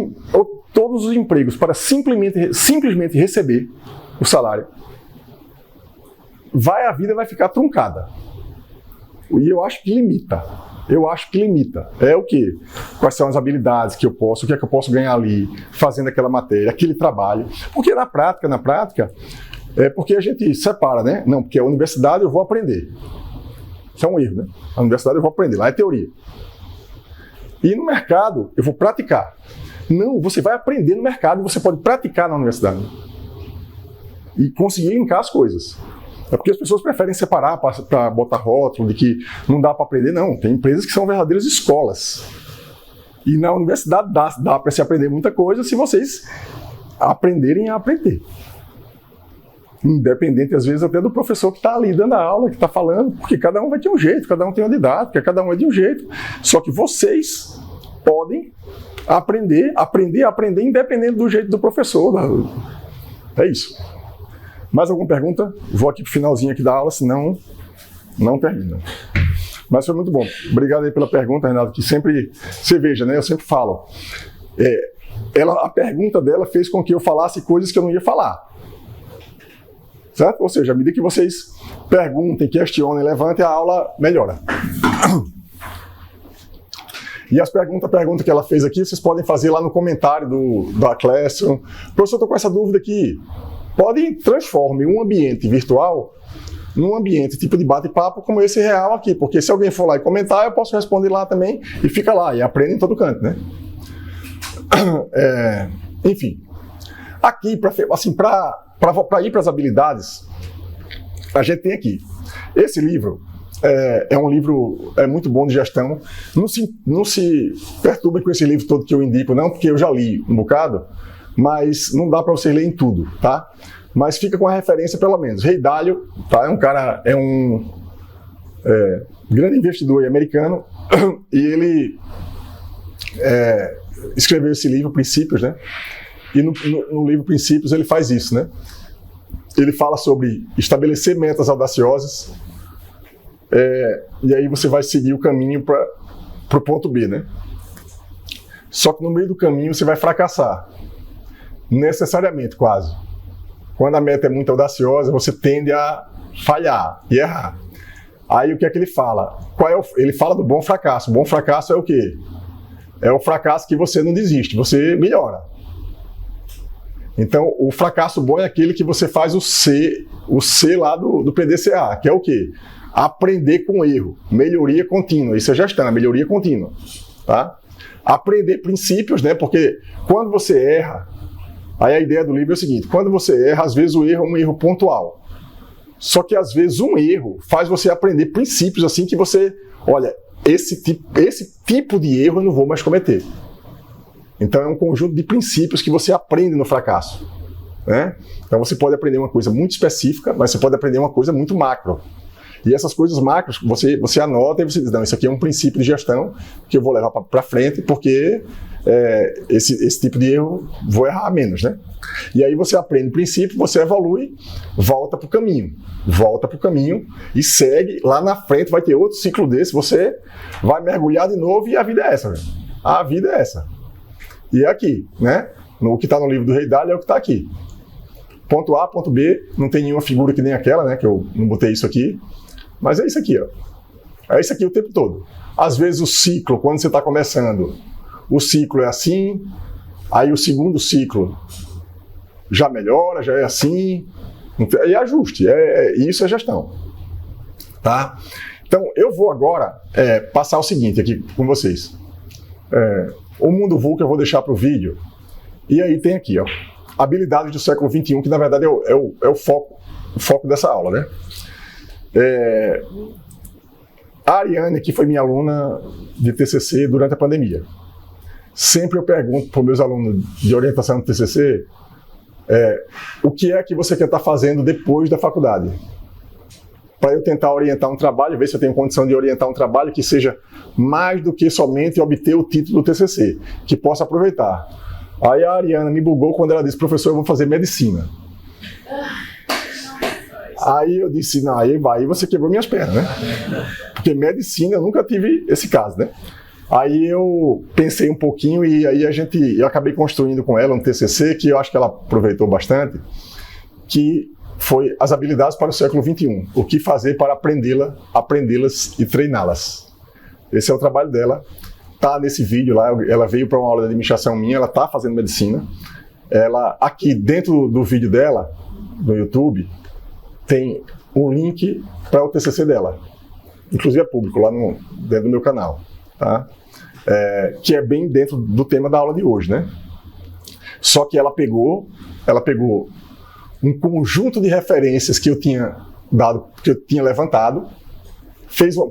os empregos para simplesmente receber o salário, a vida vai ficar truncada. E eu acho que limita. É o quê? Quais são as habilidades que eu posso, o que é que eu posso ganhar ali, fazendo aquela matéria, aquele trabalho. Porque na prática, é porque a gente separa, né? Não, porque a universidade eu vou aprender. Isso é um erro, né? Na universidade eu vou aprender, lá é teoria. E no mercado eu vou praticar. Não, você vai aprender no mercado e você pode praticar na universidade. E conseguir linkar as coisas. É porque as pessoas preferem separar para botar rótulo de que não dá para aprender. Não, tem empresas que são verdadeiras escolas. E na universidade dá para se aprender muita coisa se vocês aprenderem a aprender. Independente, às vezes, até do professor que está ali dando a aula, que está falando, porque cada um vai ter um jeito, cada um tem uma didática, cada um é de um jeito. Só que vocês podem aprender independente do jeito do professor. É isso. Mais alguma pergunta? Vou aqui para o finalzinho aqui da aula, senão não termina. Mas foi muito bom. Obrigado aí pela pergunta, Renato, que sempre, você veja, né? Eu sempre falo. A pergunta dela fez com que eu falasse coisas que eu não ia falar. Certo? Ou seja, à medida que vocês perguntem, questionem, levantem, a aula melhora. E as perguntas que ela fez aqui, vocês podem fazer lá no comentário da Classroom. Professor, estou com essa dúvida aqui. Transforme um ambiente virtual num ambiente tipo de bate-papo como esse real aqui. Porque se alguém for lá e comentar, eu posso responder lá também e fica lá. E aprende em todo canto, né? Enfim. Aqui, para ir para as habilidades, a gente tem aqui. Esse livro é um livro muito bom de gestão. Não se perturbem com esse livro todo que eu indico, não, porque eu já li um bocado, mas não dá para vocês lerem tudo, tá? Mas fica com a referência, pelo menos. Ray Dalio, tá? É um grande investidor americano, e ele escreveu esse livro, Princípios, né? E no livro Princípios ele faz isso, né? Ele fala sobre estabelecer metas audaciosas, e aí você vai seguir o caminho para o ponto B, né? Só que no meio do caminho você vai fracassar. Necessariamente, quase. Quando a meta é muito audaciosa, você tende a falhar e errar. Aí o que é que ele fala? Ele fala do bom fracasso. O bom fracasso é o quê? É o fracasso que você não desiste, você melhora. Então, o fracasso bom é aquele que você faz o C lá do PDCA, que é o quê? Aprender com erro, melhoria contínua. Isso é gestão, melhoria contínua. Tá? Aprender princípios, né? Porque quando você erra, aí a ideia do livro é o seguinte: quando você erra, às vezes o erro é um erro pontual. Só que às vezes um erro faz você aprender princípios assim que você, olha, esse tipo de erro eu não vou mais cometer. Então é um conjunto de princípios que você aprende no fracasso, né? Então você pode aprender uma coisa muito específica, mas você pode aprender uma coisa muito macro. E essas coisas macros você anota e você diz, não, isso aqui é um princípio de gestão que eu vou levar para frente, porque esse tipo de erro vou errar menos, né? E aí você aprende o princípio, você evolui, volta para o caminho e segue. Lá na frente vai ter outro ciclo desse, você vai mergulhar de novo e a vida é essa, velho. A vida é essa. E é aqui, né? O que está no livro do Ray Dalio é o que está aqui. Ponto A, ponto B, não tem nenhuma figura que nem aquela, né? Que eu não botei isso aqui. Mas é isso aqui, ó. É isso aqui o tempo todo. Às vezes o ciclo, quando você está começando, o ciclo é assim, aí o segundo ciclo já melhora, já é assim, e ajuste, isso é gestão. Tá? Então, eu vou agora passar o seguinte aqui com vocês. O mundo VUCA eu vou deixar para o vídeo, e aí tem aqui, ó, habilidades do século XXI, que na verdade é o foco dessa aula, né? A Ariane, que foi minha aluna de TCC durante a pandemia, sempre eu pergunto para os meus alunos de orientação do TCC o que é que você quer estar fazendo depois da faculdade, para eu tentar orientar um trabalho, ver se eu tenho condição de orientar um trabalho que seja mais do que somente obter o título do TCC, que possa aproveitar. Aí a Ariana me bugou quando ela disse, professor, eu vou fazer medicina. Aí eu disse, não, aí você quebrou minhas pernas, né? Porque medicina, eu nunca tive esse caso, né? Aí eu pensei um pouquinho e aí eu acabei construindo com ela um TCC que eu acho que ela aproveitou bastante, que foi as habilidades para o século XXI. O que fazer para aprendê-las e treiná-las. Esse é o trabalho dela. Tá nesse vídeo lá, ela veio para uma aula de administração minha, ela tá fazendo medicina. Ela, aqui dentro do vídeo dela, no YouTube, tem um link para o TCC dela. inclusive é público lá dentro do meu canal, tá? Que é bem dentro do tema da aula de hoje, né? Só que ela pegou um conjunto de referências que eu tinha dado, que eu tinha levantado,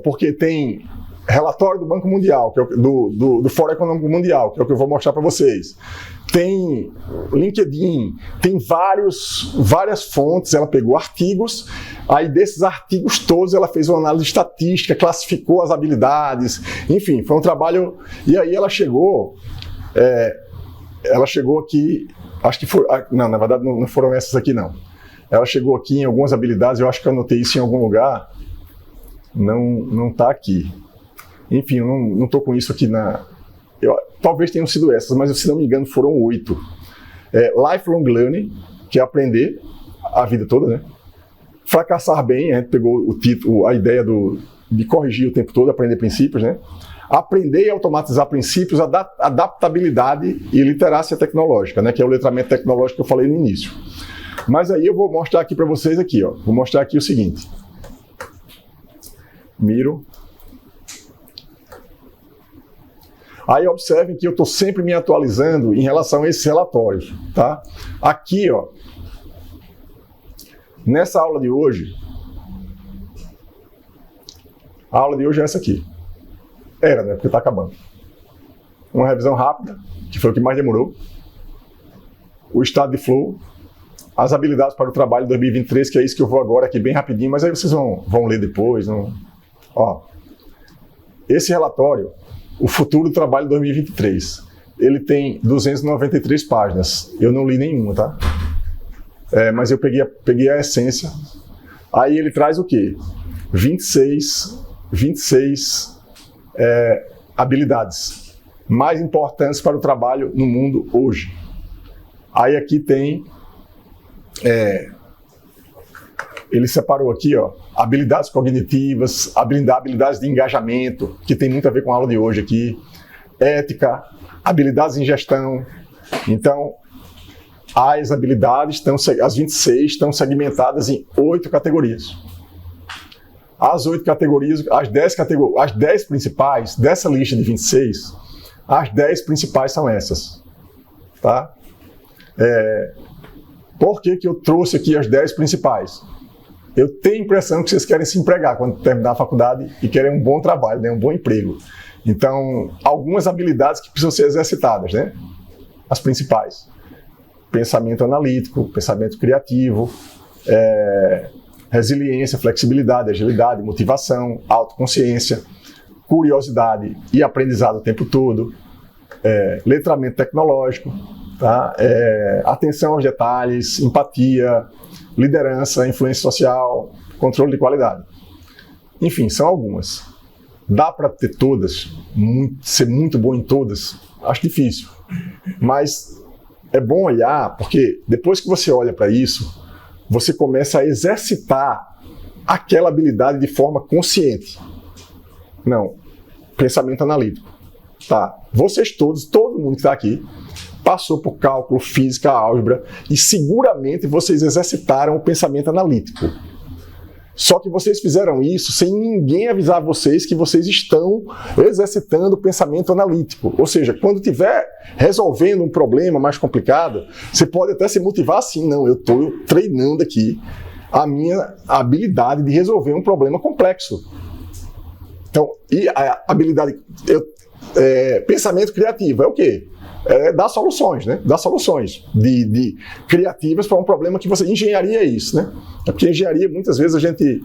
porque tem relatório do Banco Mundial, que é do Fórum Econômico Mundial, que é o que eu vou mostrar para vocês. Tem LinkedIn, tem várias fontes, ela pegou artigos, aí desses artigos todos ela fez uma análise estatística, classificou as habilidades, enfim, foi um trabalho, e aí ela chegou aqui, acho que foi, não, na verdade não foram essas aqui não, ela chegou aqui em algumas habilidades, eu acho que eu anotei isso em algum lugar, não está aqui, enfim, eu não estou com isso aqui talvez tenham sido essas, mas se não me engano foram 8. Lifelong Learning, que é aprender a vida toda, né? Fracassar bem, a gente pegou o título, a ideia de corrigir o tempo todo, aprender princípios, né? Aprender e automatizar princípios, adaptabilidade e literácia tecnológica, né? Que é o letramento tecnológico que eu falei no início. Mas aí eu vou mostrar aqui para vocês aqui, ó. Vou mostrar aqui o seguinte. Miro. Aí observem que eu estou sempre me atualizando em relação a esses relatórios, tá? Aqui, ó, nessa aula de hoje, a aula de hoje é essa aqui. Era, né? Porque está acabando. Uma revisão rápida, que foi o que mais demorou. O estado de flow, as habilidades para o trabalho de 2023, que é isso que eu vou agora aqui bem rapidinho, mas aí vocês vão ler depois. Ó, esse relatório, o futuro do trabalho 2023, ele tem 293 páginas. Eu não li nenhuma, tá? Mas eu peguei a essência. Aí ele traz o quê? 26 habilidades mais importantes para o trabalho no mundo hoje. Aí aqui tem... ele separou aqui, ó, habilidades cognitivas, habilidades de engajamento, que tem muito a ver com a aula de hoje aqui, ética, habilidades em gestão. Então, as habilidades, as 26, estão segmentadas em 8 categorias. As 8 categorias, as 10 principais dessa lista de 26, as 10 principais são essas. Tá? Por que eu trouxe aqui as 10 principais? Eu tenho a impressão que vocês querem se empregar quando terminar a faculdade e querem um bom trabalho, né? Um bom emprego. Então, algumas habilidades que precisam ser exercitadas, né? As principais. Pensamento analítico, pensamento criativo, resiliência, flexibilidade, agilidade, motivação, autoconsciência, curiosidade e aprendizado o tempo todo, letramento tecnológico, tá? Atenção aos detalhes, empatia, liderança, influência social, controle de qualidade. Enfim, são algumas. Dá para ter todas, ser muito bom em todas? Acho difícil. Mas é bom olhar, porque depois que você olha para isso, você começa a exercitar aquela habilidade de forma consciente. Não, pensamento analítico. Tá? Vocês todos, todo mundo que está aqui, passou por cálculo, física, álgebra, e seguramente vocês exercitaram o pensamento analítico. Só que vocês fizeram isso sem ninguém avisar vocês que vocês estão exercitando o pensamento analítico. Ou seja, quando estiver resolvendo um problema mais complicado, você pode até se motivar assim, não, eu estou treinando aqui a minha habilidade de resolver um problema complexo. Então, e a habilidade, pensamento criativo é o quê? Dar soluções, né? Dar soluções de criativas para um problema que você... Engenharia é isso, né? Porque engenharia, muitas vezes, a gente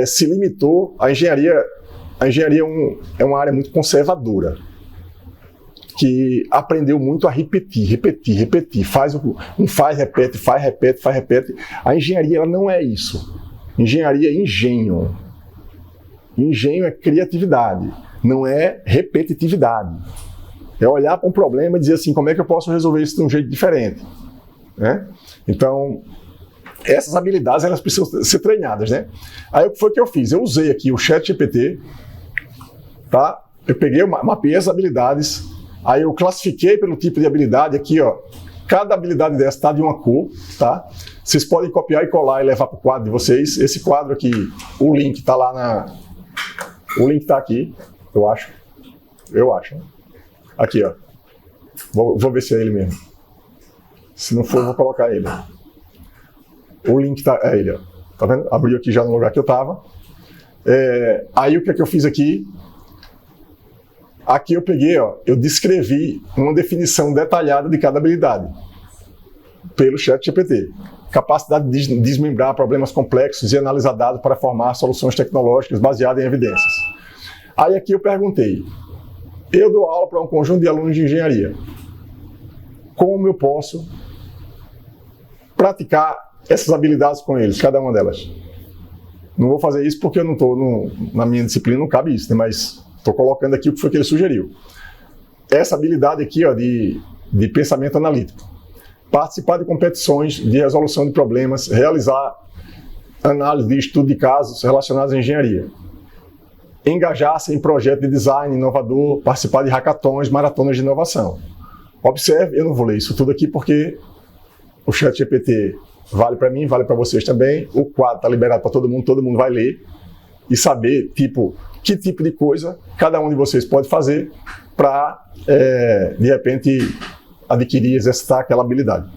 se limitou... A engenharia é uma área muito conservadora, que aprendeu muito a repetir. Repete. A engenharia, ela não é isso. Engenharia é engenho. Engenho é criatividade, não é repetitividade. É olhar para um problema e dizer assim, como é que eu posso resolver isso de um jeito diferente? Né? Então, essas habilidades, elas precisam ser treinadas, né? Aí, o que foi que eu fiz? Eu usei aqui o ChatGPT, tá? Eu peguei, mapeei as habilidades, aí eu classifiquei pelo tipo de habilidade aqui, ó. Cada habilidade dessa está de uma cor, tá? Vocês podem copiar e colar e levar para o quadro de vocês. Esse quadro aqui, o link está lá O link está aqui, eu acho. Né? Aqui, ó. Vou ver se é ele mesmo. Se não for, eu vou colocar ele. O link é ele, ó. Tá vendo? Abriu aqui já no lugar que eu estava. Aí o que é que eu fiz aqui? Aqui eu peguei, ó, eu descrevi uma definição detalhada de cada habilidade pelo ChatGPT. Capacidade de desmembrar problemas complexos e analisar dados para formar soluções tecnológicas baseadas em evidências. Aí aqui eu perguntei, eu dou aula para um conjunto de alunos de engenharia. Como eu posso praticar essas habilidades com eles, cada uma delas? Não vou fazer isso porque eu não estou na minha disciplina, não cabe isso, né? Mas estou colocando aqui o que foi que ele sugeriu. Essa habilidade aqui, ó, de pensamento analítico. Participar de competições de resolução de problemas, realizar análise de estudo de casos relacionados à engenharia. Engajar-se em projetos de design inovador, participar de hackathons, maratonas de inovação. Observe, eu não vou ler isso tudo aqui porque o ChatGPT vale para mim, vale para vocês também. O quadro está liberado para todo mundo vai ler e saber que tipo de coisa cada um de vocês pode fazer para, de repente, adquirir, exercitar aquela habilidade.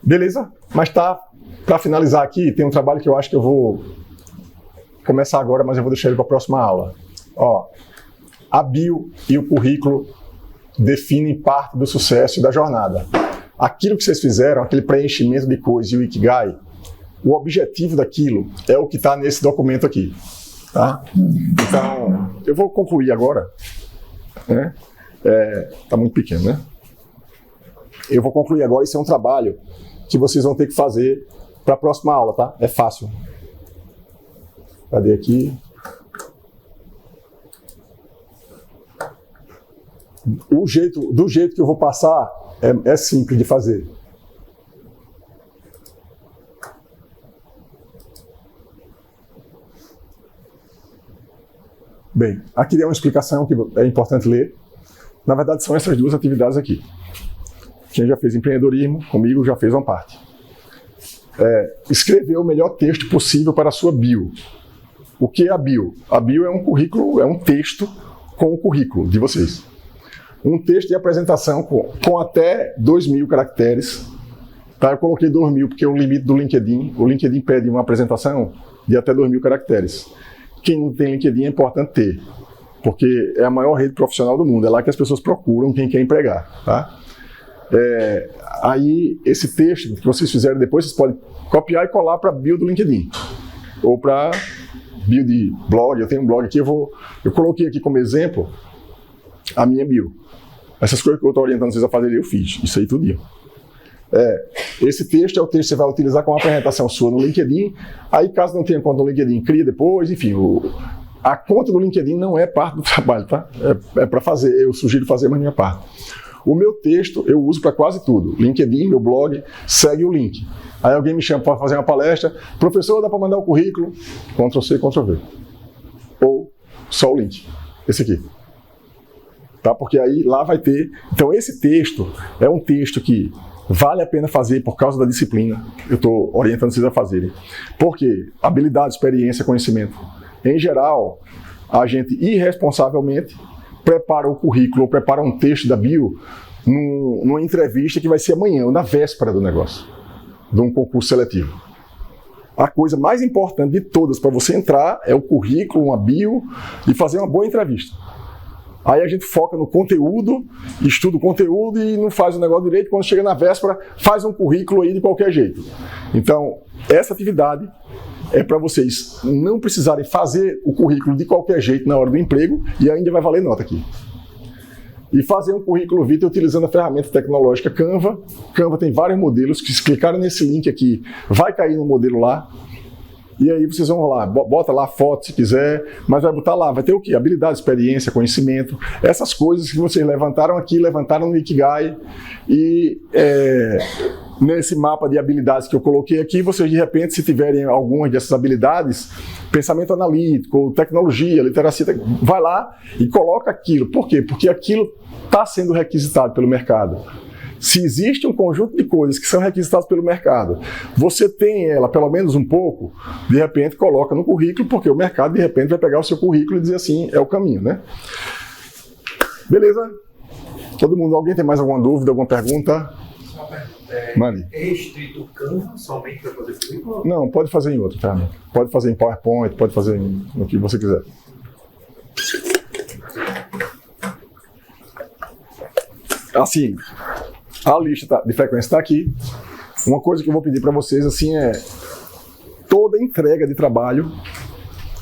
Beleza? Mas para finalizar aqui, tem um trabalho que eu acho que eu vou começar agora, mas eu vou deixar ele para a próxima aula. Ó, a bio e o currículo definem parte do sucesso e da jornada. Aquilo que vocês fizeram, aquele preenchimento de coisas e o Ikigai, o objetivo daquilo é o que está nesse documento aqui. Tá? Então, eu vou concluir agora. Né? Tá muito pequeno, né? Eu vou concluir agora. Isso é um trabalho que vocês vão ter que fazer para a próxima aula, tá? É fácil. Cadê aqui? Do jeito que eu vou passar, é simples de fazer. Bem, aqui é uma explicação que é importante ler. Na verdade, são essas duas atividades aqui. Quem já fez empreendedorismo comigo já fez uma parte. Escrever o melhor texto possível para a sua bio. O que é a bio? A bio é um currículo, é um texto com o currículo de vocês. Um texto de apresentação com até 2.000 caracteres. Tá? Eu coloquei 2.000 porque é o limite do LinkedIn. O LinkedIn pede uma apresentação de até 2.000 caracteres. Quem não tem LinkedIn é importante ter, porque é a maior rede profissional do mundo. É lá que as pessoas procuram quem quer empregar. Tá? Aí, esse texto que vocês fizeram depois, vocês podem copiar e colar para a bio do LinkedIn. Ou para bio de blog. Eu tenho um blog aqui, eu coloquei aqui como exemplo a minha bio. Essas coisas que eu estou orientando vocês a fazerem, eu fiz. Isso aí tudo. Esse texto é o texto que você vai utilizar como apresentação sua no LinkedIn. Aí, caso não tenha conta no LinkedIn, cria depois. Enfim, a conta do LinkedIn não é parte do trabalho, tá? É para fazer. Eu sugiro fazer, mas minha parte. O meu texto eu uso para quase tudo. LinkedIn, meu blog, segue o link. Aí alguém me chama para fazer uma palestra. Professor, dá para mandar o currículo? Ctrl+C, Ctrl+V. Ou só o link. Esse aqui. Tá? Porque aí lá vai ter... Então esse texto é um texto que vale a pena fazer por causa da disciplina. Eu estou orientando vocês a fazerem. Por quê? Habilidade, experiência, conhecimento. Em geral, a gente irresponsavelmente prepara o currículo ou prepara um texto da bio numa entrevista que vai ser amanhã, ou na véspera do negócio, de um concurso seletivo. A coisa mais importante de todas para você entrar é o currículo, uma bio e fazer uma boa entrevista. Aí a gente foca no conteúdo, estuda o conteúdo e não faz o negócio direito. Quando chega na véspera, faz um currículo aí de qualquer jeito. Então, essa atividade é para vocês não precisarem fazer o currículo de qualquer jeito na hora do emprego e ainda vai valer nota aqui. E fazer um currículo vitae utilizando a ferramenta tecnológica Canva. Canva tem vários modelos que, se clicarem nesse link aqui, vai cair no modelo lá. E aí vocês vão lá, bota lá foto se quiser, mas vai botar lá, vai ter o quê? Habilidade, experiência, conhecimento, essas coisas que vocês levantaram aqui, levantaram no Ikigai e nesse mapa de habilidades que eu coloquei aqui, vocês de repente, se tiverem algumas dessas habilidades, pensamento analítico, tecnologia, literacia, vai lá e coloca aquilo. Por quê? Porque aquilo está sendo requisitado pelo mercado. Se existe um conjunto de coisas que são requisitadas pelo mercado, você tem ela pelo menos um pouco, de repente coloca no currículo, porque o mercado de repente vai pegar o seu currículo e dizer assim, é o caminho, né? Beleza? Todo mundo, alguém tem mais alguma dúvida, alguma pergunta? Só uma pergunta. Mande. É restrito o Canva somente para fazer currículo? Não, pode fazer em outro, tá? Pode fazer em PowerPoint, pode fazer no que você quiser. Assim, a lista de frequência está aqui. Uma coisa que eu vou pedir para vocês assim é toda entrega de trabalho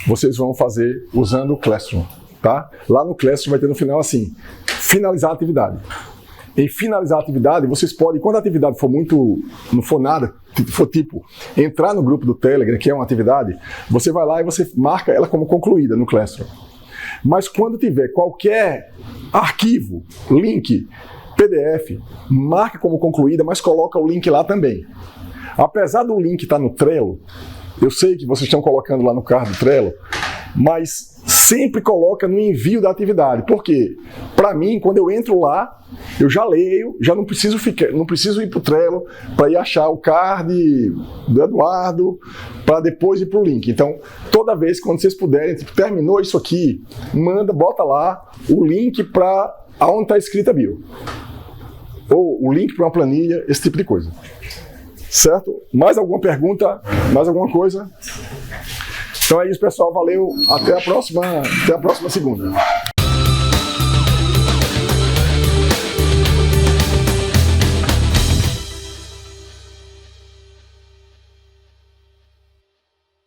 vocês vão fazer usando o Classroom, tá? Lá no Classroom vai ter no final assim, finalizar a atividade. Em finalizar a atividade, vocês podem, quando a atividade for muito, não for nada, for tipo, entrar no grupo do Telegram, que é uma atividade, você vai lá e você marca ela como concluída no Classroom. Mas quando tiver qualquer arquivo, link, PDF, marca como concluída, mas coloca o link lá também. Apesar do link estar no Trello, eu sei que vocês estão colocando lá no card do Trello, mas sempre coloca no envio da atividade. Por quê? Para mim, quando eu entro lá, eu já leio, já não preciso ir para o Trello para ir achar o card do Eduardo, para depois ir para o link. Então, toda vez, quando vocês puderem, tipo, terminou isso aqui, bota lá o link para onde está escrita a bio. Ou o link para uma planilha, esse tipo de coisa. Certo? Mais alguma pergunta? Mais alguma coisa? Então é isso, pessoal. Valeu. Até a próxima segunda.